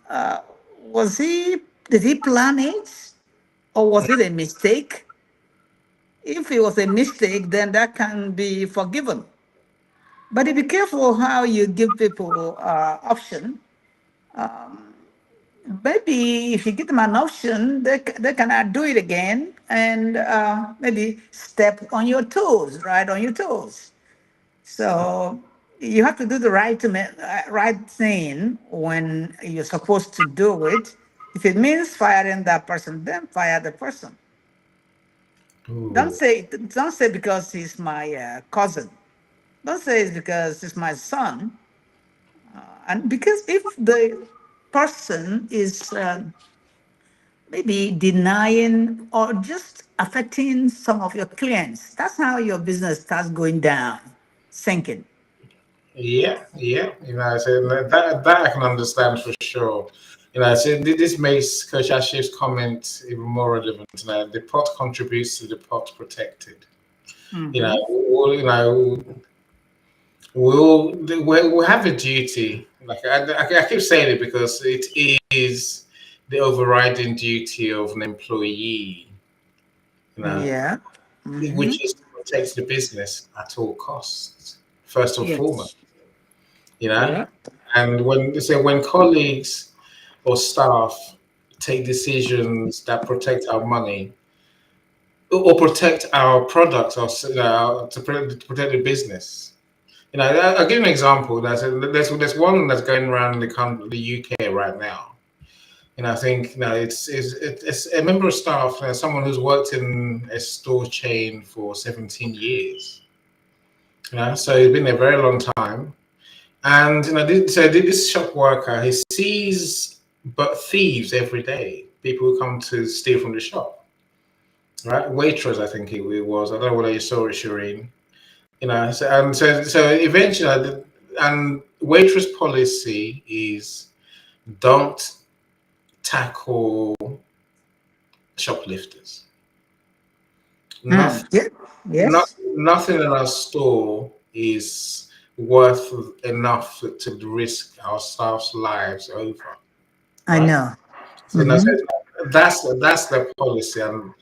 was he did he plan it, or was it a mistake? If it was a mistake, then that can be forgiven. But be careful how you give people option. Maybe if you give them an option, they cannot do it again, and maybe step on your toes, right on your toes. So you have to do the right thing when you're supposed to do it. If it means firing that person, then fire the person. Ooh. Don't say because he's my cousin. Don't say it's because it's my son. And because if the person is maybe denying or just affecting some of your clients, that's how your business starts going down, sinking. Yeah. So that I can understand for sure. So this makes Coach Ashif's comment even more relevant. The pot contributes to the pot protected. You know, Mhm. we'll, you know, we'll have a duty. Like I keep saying it because it is the overriding duty of an employee. You know, Yeah. Hmm. which is to protect the business at all costs, first and foremost. Yes. You know, Yeah. and when colleagues or staff take decisions that protect our money or protect our products or to protect the business. I'll give you an example. There's one that's going around the UK right now. And I think it's a member of staff, someone who's worked in a store chain for 17 years. So he's been there a very long time. And this shop worker, he sees but thieves every day. People who come to steal from the shop, right? Waitress, I think it was. I don't know whether you saw it, Shireen. So eventually, and waitress policy is don't tackle shoplifters. Hmm. Nothing, Yeah. not, Yes. nothing in our store is worth enough to risk our staff's lives over, I right? know. So Mm-hmm. that's the policy. And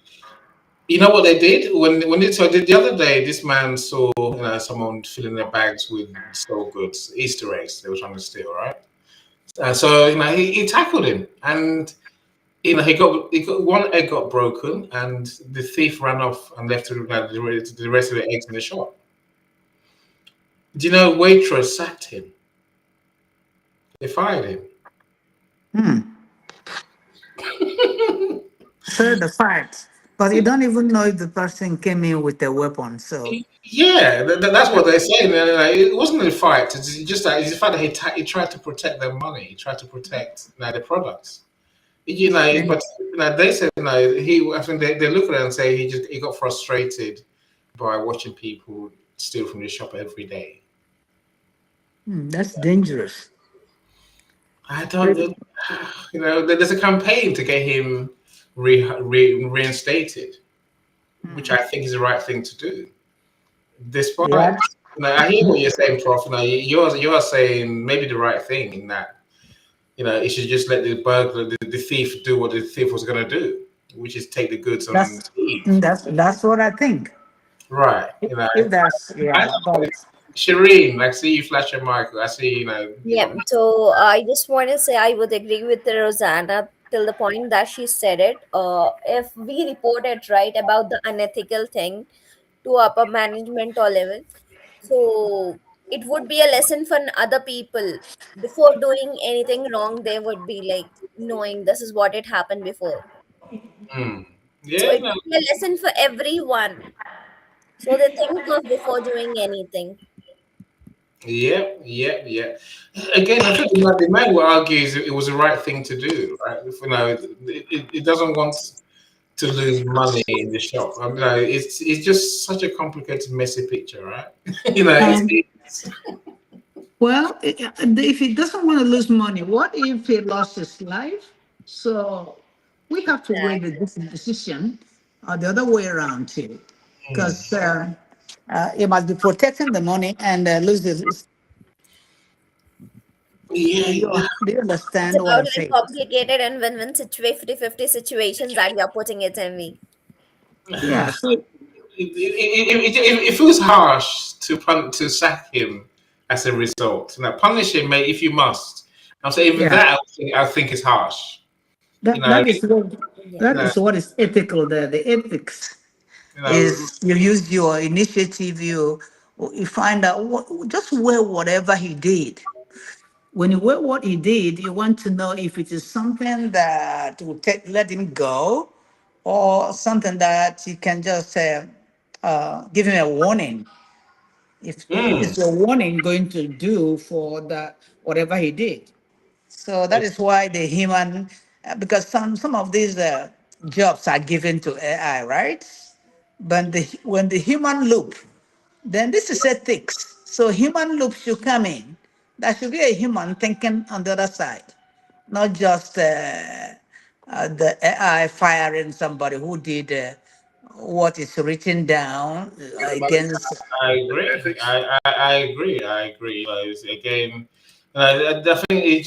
you know what they did when they so the other day, this man saw someone filling their bags with stolen goods, Easter eggs they were trying to steal, right? So he tackled him, and he got one egg got broken, and the thief ran off and left the rest of the eggs in the shop. Do you know waitress sacked him? They fired him. Hmm. So the fact, but you don't even know if the person came in with a weapon. So Yeah, that's what they're saying. It wasn't a fight. It's just that it's the fact that he tried to protect their money. He tried to protect the products. and But they said he. I think they look at it and say he got frustrated by watching people steal from the shop every day. that's dangerous. I don't. There's a campaign to get him reinstated, which I think is the right thing to do. Despite, Yeah. I hear what you're saying, Prof. You're saying maybe the right thing in that it should just let the burglar, the thief, do what the thief was going to do, which is take the goods and That's leave. that's what I think. Right. If that's I, yeah, but Shireen, I see you flash your mic. I see, you Yeah, want. so I just want to say I would agree with Rosanna till the point that she said it. If we report it right about the unethical thing to upper management or level, so it would be a lesson for other people. Before doing anything wrong, they would be like knowing this is what it happened before. Hmm. So Yeah, it would be a lesson for everyone. So they think of before doing anything. yeah, yeah, yeah. Again, I think the man will argue it was the right thing to do, right? It doesn't want to lose money in the shop. I mean, it's just such a complicated, messy picture, right? um, well, if he doesn't want to lose money, what if he lost his life? So we have to weigh the decision the other way around too, Hmm. because he must be protecting the money and lose his. Yeah, Do you It's understand what about I'm like saying? complicated and win-win 50-50 situations that you're putting it in me. Yeah. So it feels harsh to sack him as a result. Now, punish him, mate, if you must. I'm saying even yeah, that I think is harsh. You that know, that is what Yeah. that you is what is ethical. The ethics know, is you use your initiative. You find out just wear whatever he did. When you wear what he did, you want to know if it is something that will let him go, or something that you can just give him a warning. If it mm, is a warning going to do for that whatever he did. So that is why the human, because some of these jobs are given to AI, right? But when the human loop, then this is ethics. So human loop should come in. There should be a human thinking on the other side, not just the AI firing somebody who did what is written down against. I agree. I agree. I agree. Again, I think it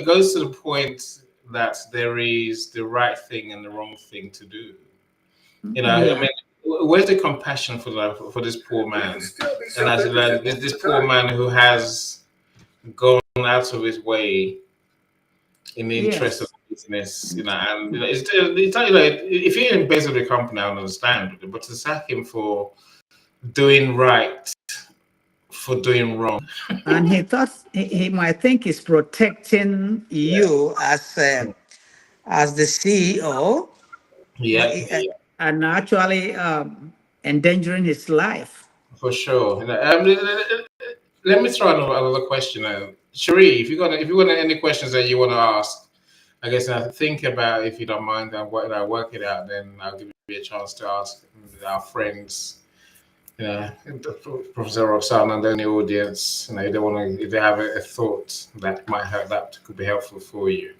goes to the point that there is the right thing and the wrong thing to do. I Yeah. mean, where's the compassion for this poor man? And as this poor man who has gone out of his way in the interest of Yes. business, and it's not, if you're in base of the company, I understand, but to sack him for doing right for doing wrong. And he thought he might think he's protecting you as the CEO, but Yeah, and actually endangering his life. for sure. Let me throw another question. Cherie, if you got any questions that you want to ask, I guess think about if you don't mind and work it out. Then I'll give you a chance to ask our friends Yeah, Professor Roxana and then the audience, they want to, if they have a thought that might have that could be helpful for you.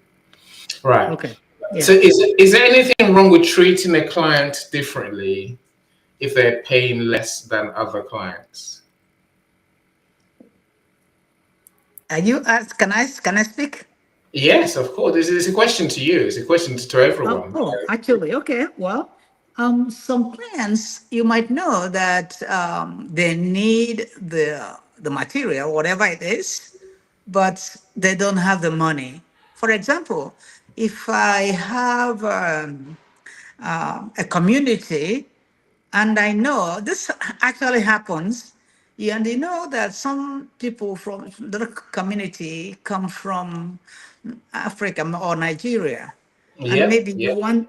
Right. Okay. So, Yeah. is there anything wrong with treating a client differently if they're paying less than other clients? Are you ask? Can I speak? Yes, of course. It's a question to you. It's a question to everyone. Actually, okay. Well, some clients you might know that they need the material, whatever it is, but they don't have the money. For example, if I have a community, and I know this actually happens, yeah, and you know that some people from the community come from Africa or Nigeria, and Yep, maybe you yep. want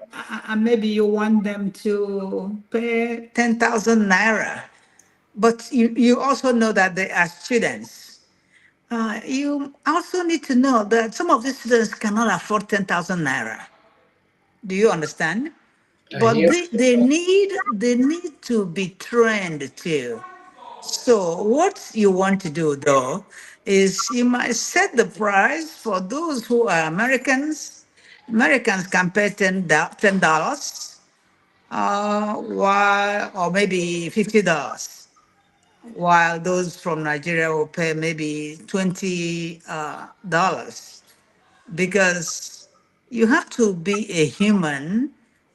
maybe you want them to pay 10,000 naira, but you also know that they are students. You also need to know that some of these students cannot afford 10,000 naira. Do you understand? I But hear. they need to be trained too. So what you want to do though is you might set the price for those who are Americans. Americans can pay $10, while or maybe $50, while those from Nigeria will pay maybe $20, because you have to be a human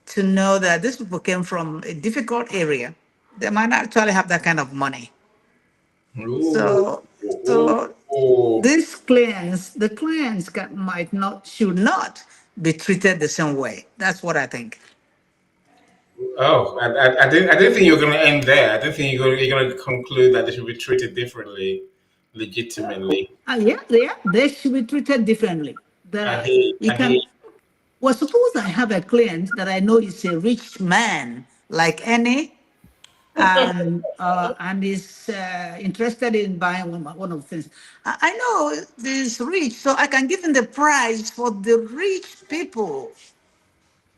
to know that these people came from a difficult area. They might not actually have that kind of money. Ooh, So, ooh, so ooh. the clients might not, should not be treated the same way. That's what I think. Oh, I didn't think you were going to end there. I didn't think you're going to conclude that they should be treated differently, legitimately. Yeah, yeah, they should be treated differently. I The hear, you I hear. can Well, suppose I have a client that I know is a rich man like any, and is interested in buying one of the things. I know this rich, so I can give him the price for the rich people.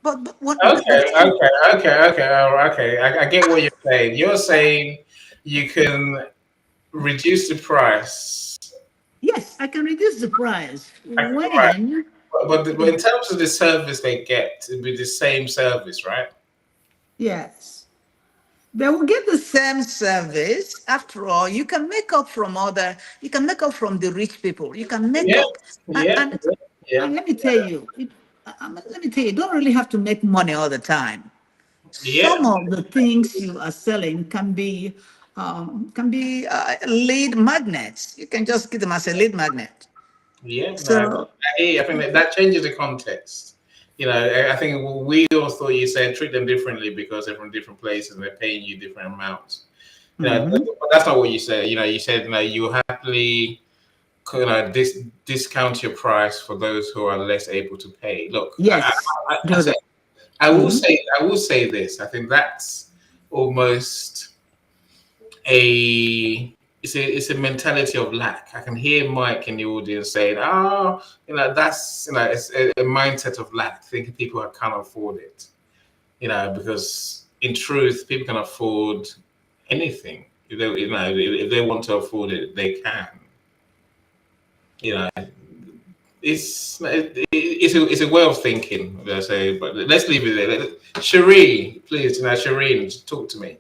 But what the Okay, thing? okay, okay, okay, okay. I get what you're saying. You're saying you can reduce the price. Yes, I can reduce the price Right. when. But in terms of the service they get, it'd be the same service, right? Yes. They will get the same service. After all, you can make up from the rich people. You can make Yeah, up. And, yeah, and, yeah, and let me tell you, you don't really have to make money all the time. yeah, Some of the things you are selling can be lead magnets. You can just give them as a lead magnet. yeah. No, I So hear you. I think that changes the context. I think we all thought you said treat them differently because they're from different places and they're paying you different amounts. mhm. But that's not what you said. You said you happily discount your price for those who are less able to pay. Look, Yes, I do say that. Mhm. I will say this. I think that's almost a it's a mentality of lack. I can hear Mike in the audience saying, "Oh, that's it's a mindset of lack, thinking people can't afford it." Because in truth, people can afford anything if they want to afford it, they can. You know, it's a way of thinking. I say, but let's leave it there. Shireen, please, Shireen, talk to me.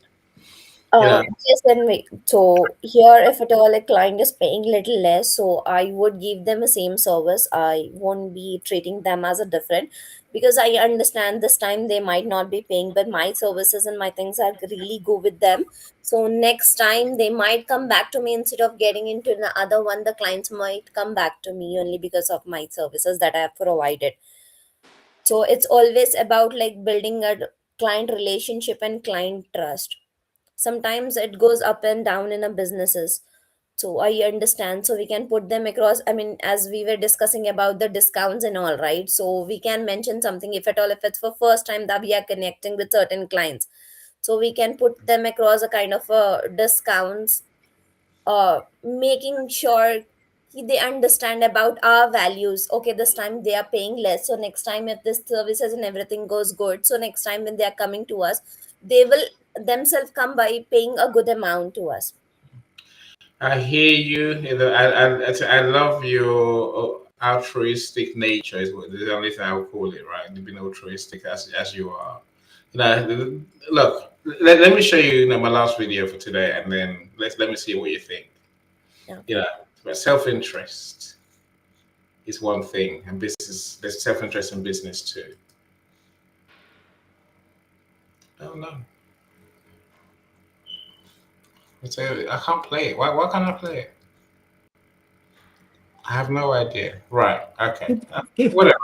You know, Yes, and wait. So here, if at all a client is paying little less, so I would give them a same service. I won't be treating them as a different, because I understand this time they might not be paying, but my services and my things are really go with them. So next time they might come back to me instead of getting into the other one. The clients might come back to me only because of my services that I have provided. So it's always about like building a client relationship and client trust. Sometimes it goes up and down in a businesses, so I understand. So we can put them across. I mean, as we were discussing about the discounts and all, right? So we can mention something, if at all, if it's for first time that we are connecting with certain clients, so we can put them across a kind of discounts, making sure they understand about our values. Okay, this time they are paying less, so next time if this services and everything goes good, so next time when they are coming to us, they will themselves come by paying a good amount to us. I hear you. I love your altruistic nature. Is the only thing I would call it, right? Being altruistic as you are. Look. Let me show you, my last video for today, and then let me see what you think. Okay. But self-interest is one thing, and business. There's self-interest in business too. Oh no! I can't play it. Why can't I play it? I have no idea. Right. Okay. Whatever.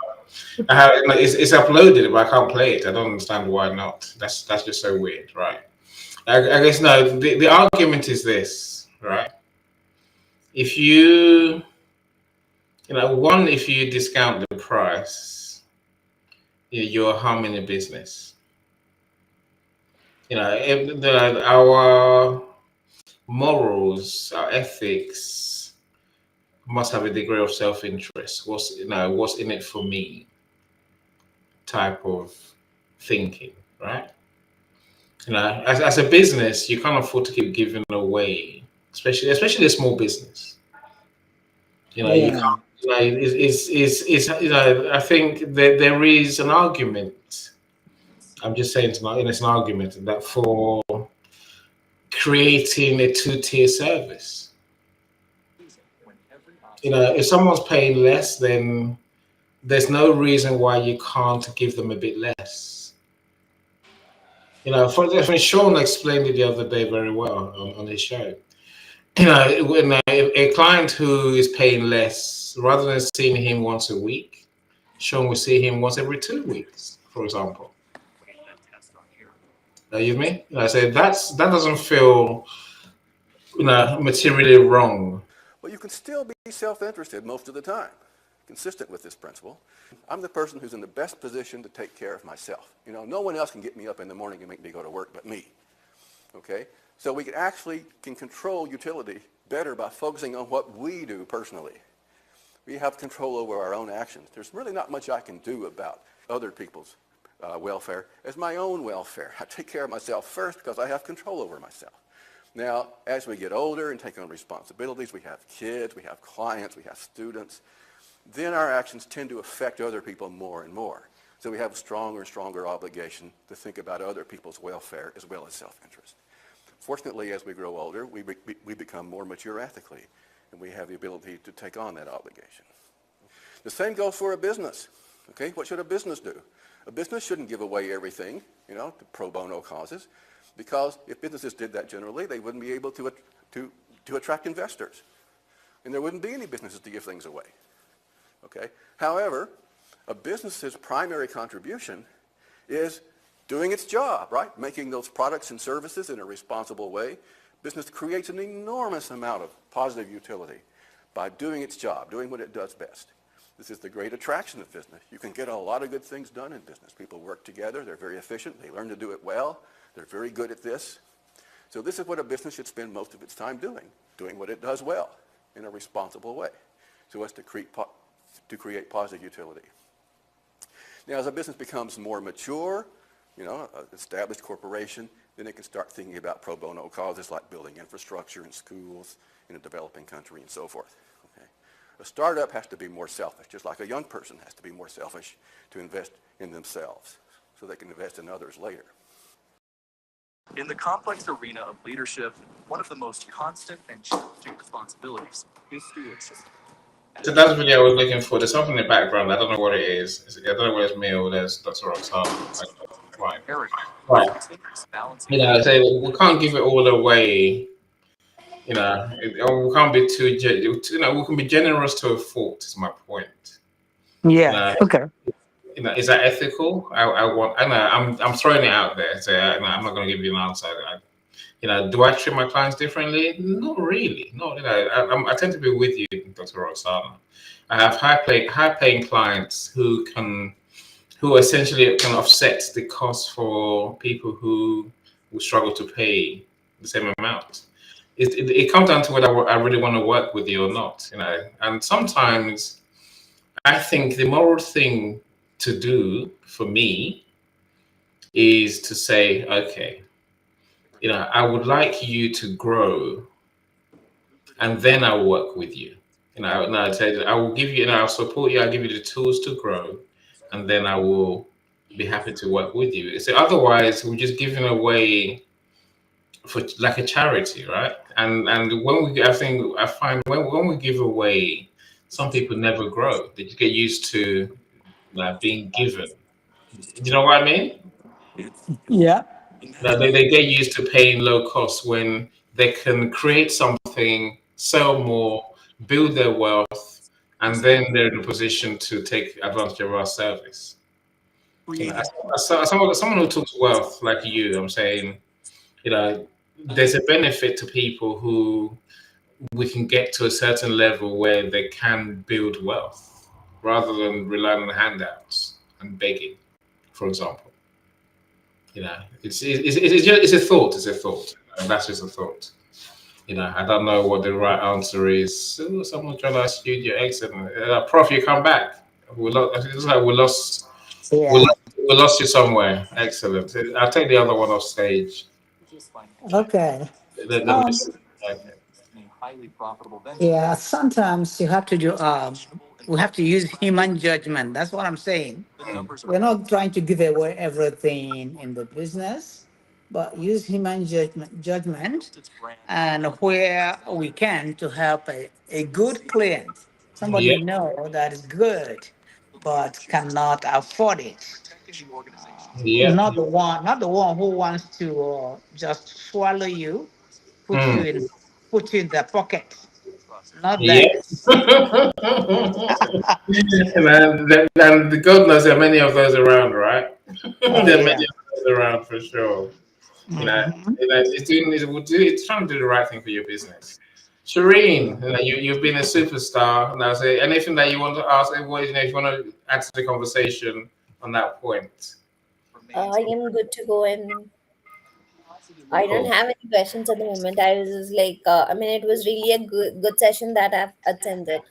I have, it's uploaded, but I can't play it. I don't understand why not. That's just so weird, right? I guess no. The argument is this, right? If one, if you discount the price, you're harming the business. Our morals, our ethics must have a degree of self-interest. What's in it for me? Type of thinking, right? As a business, you can't afford to keep giving away, especially a small business. You Yeah. can't. I think that there is an argument. I'm just saying it's an argument that for creating a two-tier service. If someone's paying less, then there's no reason why you can't give them a bit less. For Sean explained it the other day very well on his show. When a client who is paying less, rather than seeing him once a week, Sean will see him once every 2 weeks, for example. You me? I say that doesn't feel materially wrong. Well, you can still be self-interested most of the time, consistent with this principle. I'm the person who's in the best position to take care of myself. No one else can get me up in the morning and make me go to work but me. Okay? So we can control utility better by focusing on what we do personally. We have control over our own actions. There's really not much I can do about other people's welfare as my own welfare. I take care of myself first because I have control over myself. Now, as we get older and take on responsibilities, we have kids, we have clients, we have students, then our actions tend to affect other people more and more. So we have a stronger and stronger obligation to think about other people's welfare as well as self-interest. Fortunately, as we grow older, we become more mature ethically, and we have the ability to take on that obligation. The same goes for a business. Okay, what should a business do? A business shouldn't give away everything, to pro bono causes, because if businesses did that generally, they wouldn't be able to attract investors, and there wouldn't be any businesses to give things away. Okay. However, a business's primary contribution is doing its job, right? Making those products and services in a responsible way. Business creates an enormous amount of positive utility by doing its job, doing what it does best. This is the great attraction of business. You can get a lot of good things done in business. People work together. They're very efficient. They learn to do it well. They're very good at this. So this is what a business should spend most of its time doing what it does well in a responsible way, so as to create positive utility. Now, as a business becomes more mature, an established corporation, then it can start thinking about pro bono causes like building infrastructure in schools in a developing country and so forth. Okay. A startup has to be more selfish, just like a young person has to be more selfish to invest in themselves so they can invest in others later. In the complex arena of leadership, one of the most constant and challenging responsibilities is stewardship. So that's the video I was looking for. There's something in the background. I don't know what it is. I don't know whether it's me or there's Dr. Roxana. Right. Right. So we can't give it all away. We can't be we can be generous to a fault. Is my point. Yeah. Okay. Is that ethical? I know. I'm throwing it out there. So I'm not going to give you an answer. Do I treat my clients differently? Not really. No, I tend to be with you, Dr. Roxana. I have high paying clients who essentially can offset the cost for people who will struggle to pay the same amount. It comes down to whether I really want to work with you or not. And sometimes I think the moral thing to do for me is to say, okay, I would like you to grow, and then I'll work with you. No, I said I will give you, I'll support you. I'll give you the tools to grow, and then I will be happy to work with you. So otherwise, we're just giving away for like a charity, right? And when I find when we give away, some people never grow. They just get used to like being given. Do you know what I mean? Yeah. That they get used to paying low cost when they can create something, sell more, build their wealth, and then they're in a position to take advantage of our service. Someone who talks wealth like you, I'm saying, there's a benefit to people who we can get to a certain level where they can build wealth rather than relying on handouts and begging, for example. It's a thought. It's a thought, and that's just a thought. I don't know what the right answer is. Ooh, someone trying to ask you, you're excellent. Prof, you come back. It's like Yeah. we lost you somewhere. Excellent. I'll take the other one off stage. Okay. Let me Um, see. Okay. yeah, sometimes you have to do, we have to use human judgment. That's what I'm saying. We're not trying to give away everything in the business, but use human judgment, and where we can to help a good client, somebody Yeah. you know that is good, but cannot afford it. Yeah. Not the one who wants to just swallow you, put you Mm. in, put you in their pocket. Not Yeah. that. And the God knows there are many of those around, right? Oh There are many yeah. of those around for sure. You know, Hmm. it's trying to do the right thing for your business. Shireen, you've been a superstar. Now, say anything that you want to ask, if you want to add to the conversation on that point. I am good to go, and I don't Cool. have any questions at the moment. I was just like, I mean, it was really a good session that I've attended.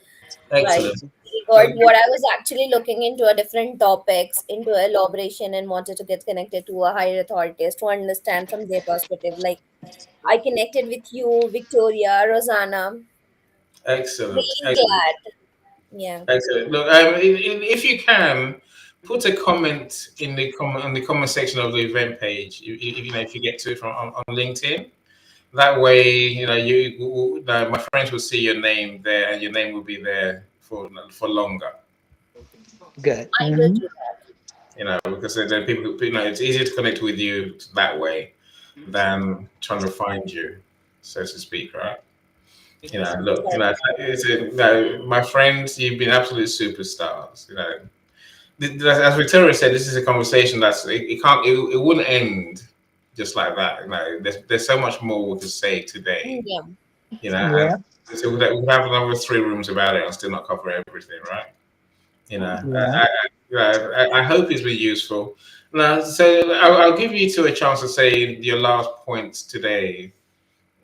Like, Excellent. regard what I was actually looking into a different topics, into elaboration, and wanted to get connected to a higher authorities to understand from their perspective. Like, I connected with you, Victoria, Rosanna. Excellent. Really Excellent. glad. Yeah. Excellent. Look, if you can, put a comment in the comment section of the event page. If you get to it from on LinkedIn, that way, my friends will see your name there, and your name will be there for longer. Good. I will Hmm. do that. Because then people, it's easier to connect with you that way than trying to find you, so to speak, right? Look, my friends, you've been absolute superstars. As Victoria said, this is a conversation it wouldn't end just like that. There's so much more we could say today. Yeah. And Yeah. so we'd have another 3 rooms about it and still not cover everything, right? Yeah. I hope it's been useful. Now, so I'll give you a chance to say your last points today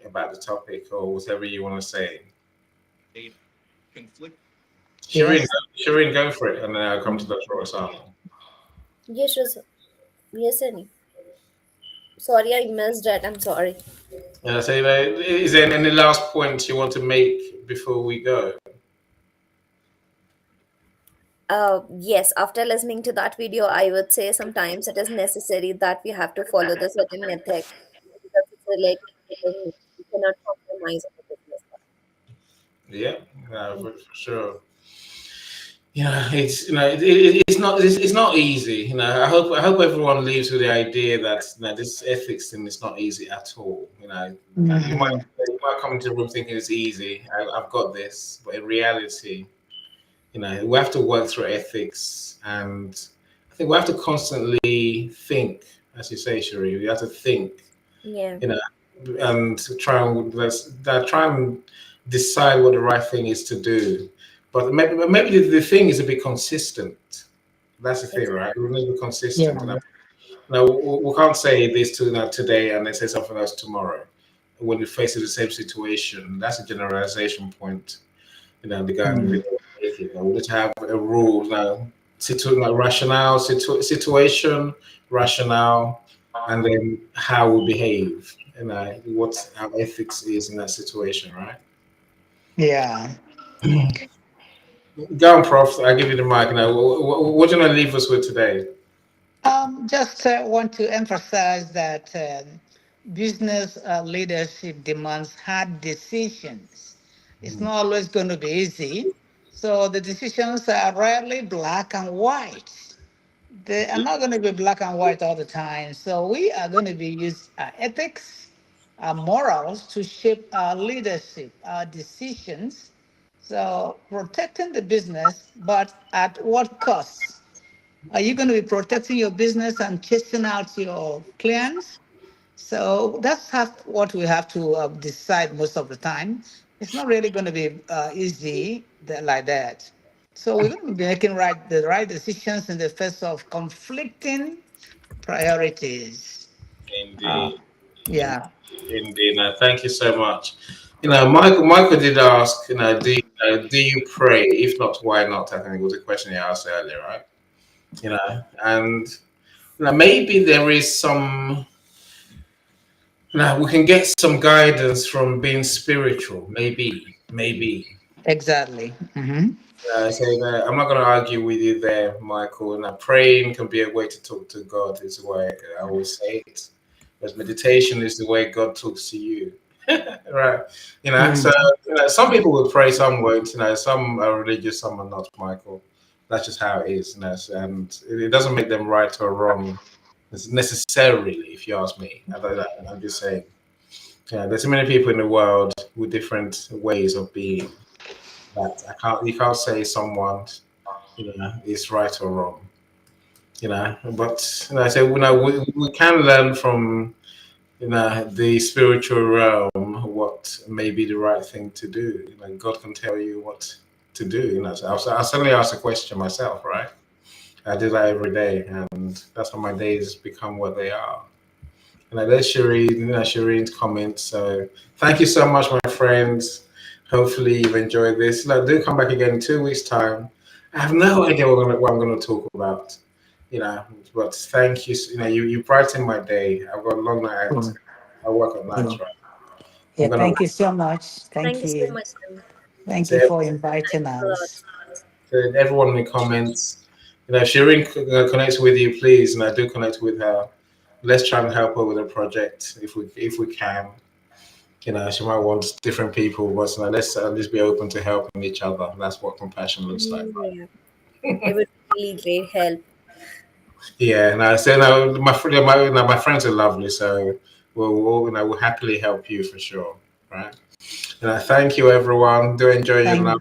about the topic or whatever you want to say. Shireen, Yes. Shireen, go for it, and then I'll come to Dr. Osama. Yes, yes, Annie. Sorry, I missed that. I'm sorry. And I say, is there any last points you want to make before we go? Yes, after listening to that video, I would say sometimes it is necessary that we have to follow the certain ethic because it's like we cannot compromise on the business. Yeah, for sure. It's it's not easy. I hope everyone leaves with the idea that this ethics thing is not easy at all. Hmm. You might come into the room thinking it's easy. I've got this, but in reality, we have to work through ethics, and I think we have to constantly think, as you say, Sheree. We have to think, Yeah, you know, and try and decide what the right thing is to do. But maybe the thing is to be consistent. That's the thing, right? exactly. We need to be consistent. Yeah. Now, we can't say this today and then say something else tomorrow when we face the same situation. That's a generalization point. The guy in the Mm. video was making. We need to have a rule now. Situation, rationale, and then how we behave, and what our ethics is in that situation, right? Yeah. Go on, Prof. I give you the mic now. What do you want to leave us with today? Just want to emphasize that business leadership demands hard decisions. It's not always going to be easy. So the decisions are rarely black and white. They are not going to be black and white all the time. So we are going to be use our ethics, our morals to shape our leadership, our decisions. So protecting the business, but at what cost? Are you going to be protecting your business and chasing out your clients? So that's what we have to decide most of the time. It's not really going to be easy like that. So we're going to be making the right decisions in the face of conflicting priorities. Uh, Indeed. yeah, Indeed. No, thank you so much. Michael did ask, do you pray? If not, why not? I think it was a question he asked earlier, right? And maybe there is some. We can get some guidance from being spiritual. Maybe. exactly. Hmm. So that I'm not going to argue with you there, Michael. Now, praying can be a way to talk to God. Is the way I always say it. But meditation is the way God talks to you, right? So Mm. some people will pray, some won't. Some are religious, some are not. Michael, that's just how it is. And it doesn't make them right or wrong necessarily, if you ask me. I'm just saying. Yeah, there's so many people in the world with different ways of being that you can't say someone is right or wrong. But so we can learn from the spiritual realm what may be the right thing to do. God can tell you what to do. So I suddenly ask a question myself, right? I do that every day, and that's how my days become what they are. And I let Shireen's comment. So thank you so much, my friends. Hopefully you've enjoyed this. Do come back again in 2 weeks' time. I have no idea what I'm going to talk about. You know, but thank you. You brighten my day. I've got a long night. Mm. I work at nights, Mm. right? Yeah, I'm gonna thank you so much. Thank Thank you so you. much, Tim. Thank you say for inviting Thanks a lot. us. to everyone in the comments. If Shireen connects with you, please, and I do connect with her. Let's try and help her with a project if we can. She might want different people, but let's at least be open to helping each other. That's what compassion looks like. Yeah, it would really great help. Yeah, and I say no, my friends are lovely, so we'll happily help you for sure, right? Thank you, everyone. Do enjoy your night.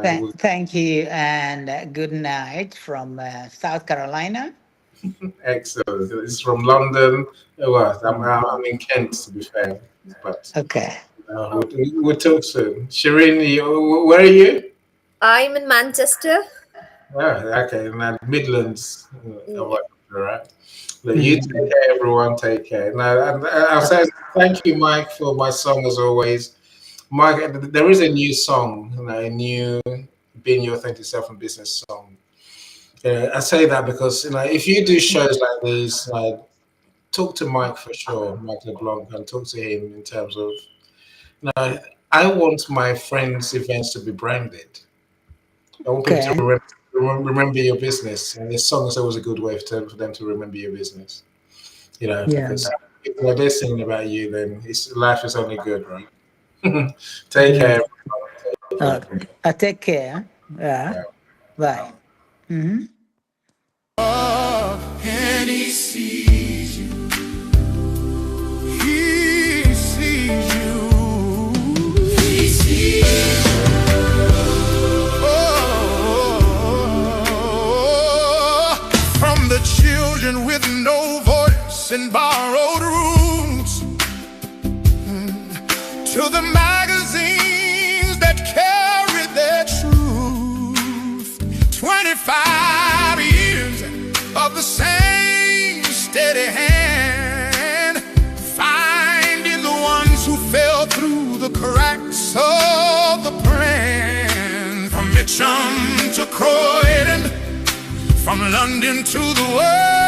Thank, thank you, and good night from South Carolina. Excellent. This is from London. Well, Mm. I'm in Kent, to be fair, but Okay. Oh, we'll talk soon. Shireen, where are you? I'm in Manchester. Yeah, okay, and then Midlands. Yeah. All right. Look, you take Mm. care, everyone. Take care. Now, I'll say thank you, Mike, for my song as always. Mike, there is a new song, a new "Being Your Authentic Self in Business" song. I say that because if you do shows like these, talk to Mike for sure, Mike LeBlanc, and talk to him in terms of. I want my friends' events to be branded. I want people to Okay. remember your business, and this song is always a good way for them to remember your business. Yeah. Because if they're singing about you, then life is only good, right? Take Mm. care. Take care. Take care. Yeah. Yeah. Bye. Mhm. And he sees you. He sees you. He sees you. Oh, from the children with no voice in borrowed rooms to the magazines that carry their truth. 25 years of the same steady hand, finding the ones who fell through the cracks of the plan. From Mitcham to Croydon, from London to the world.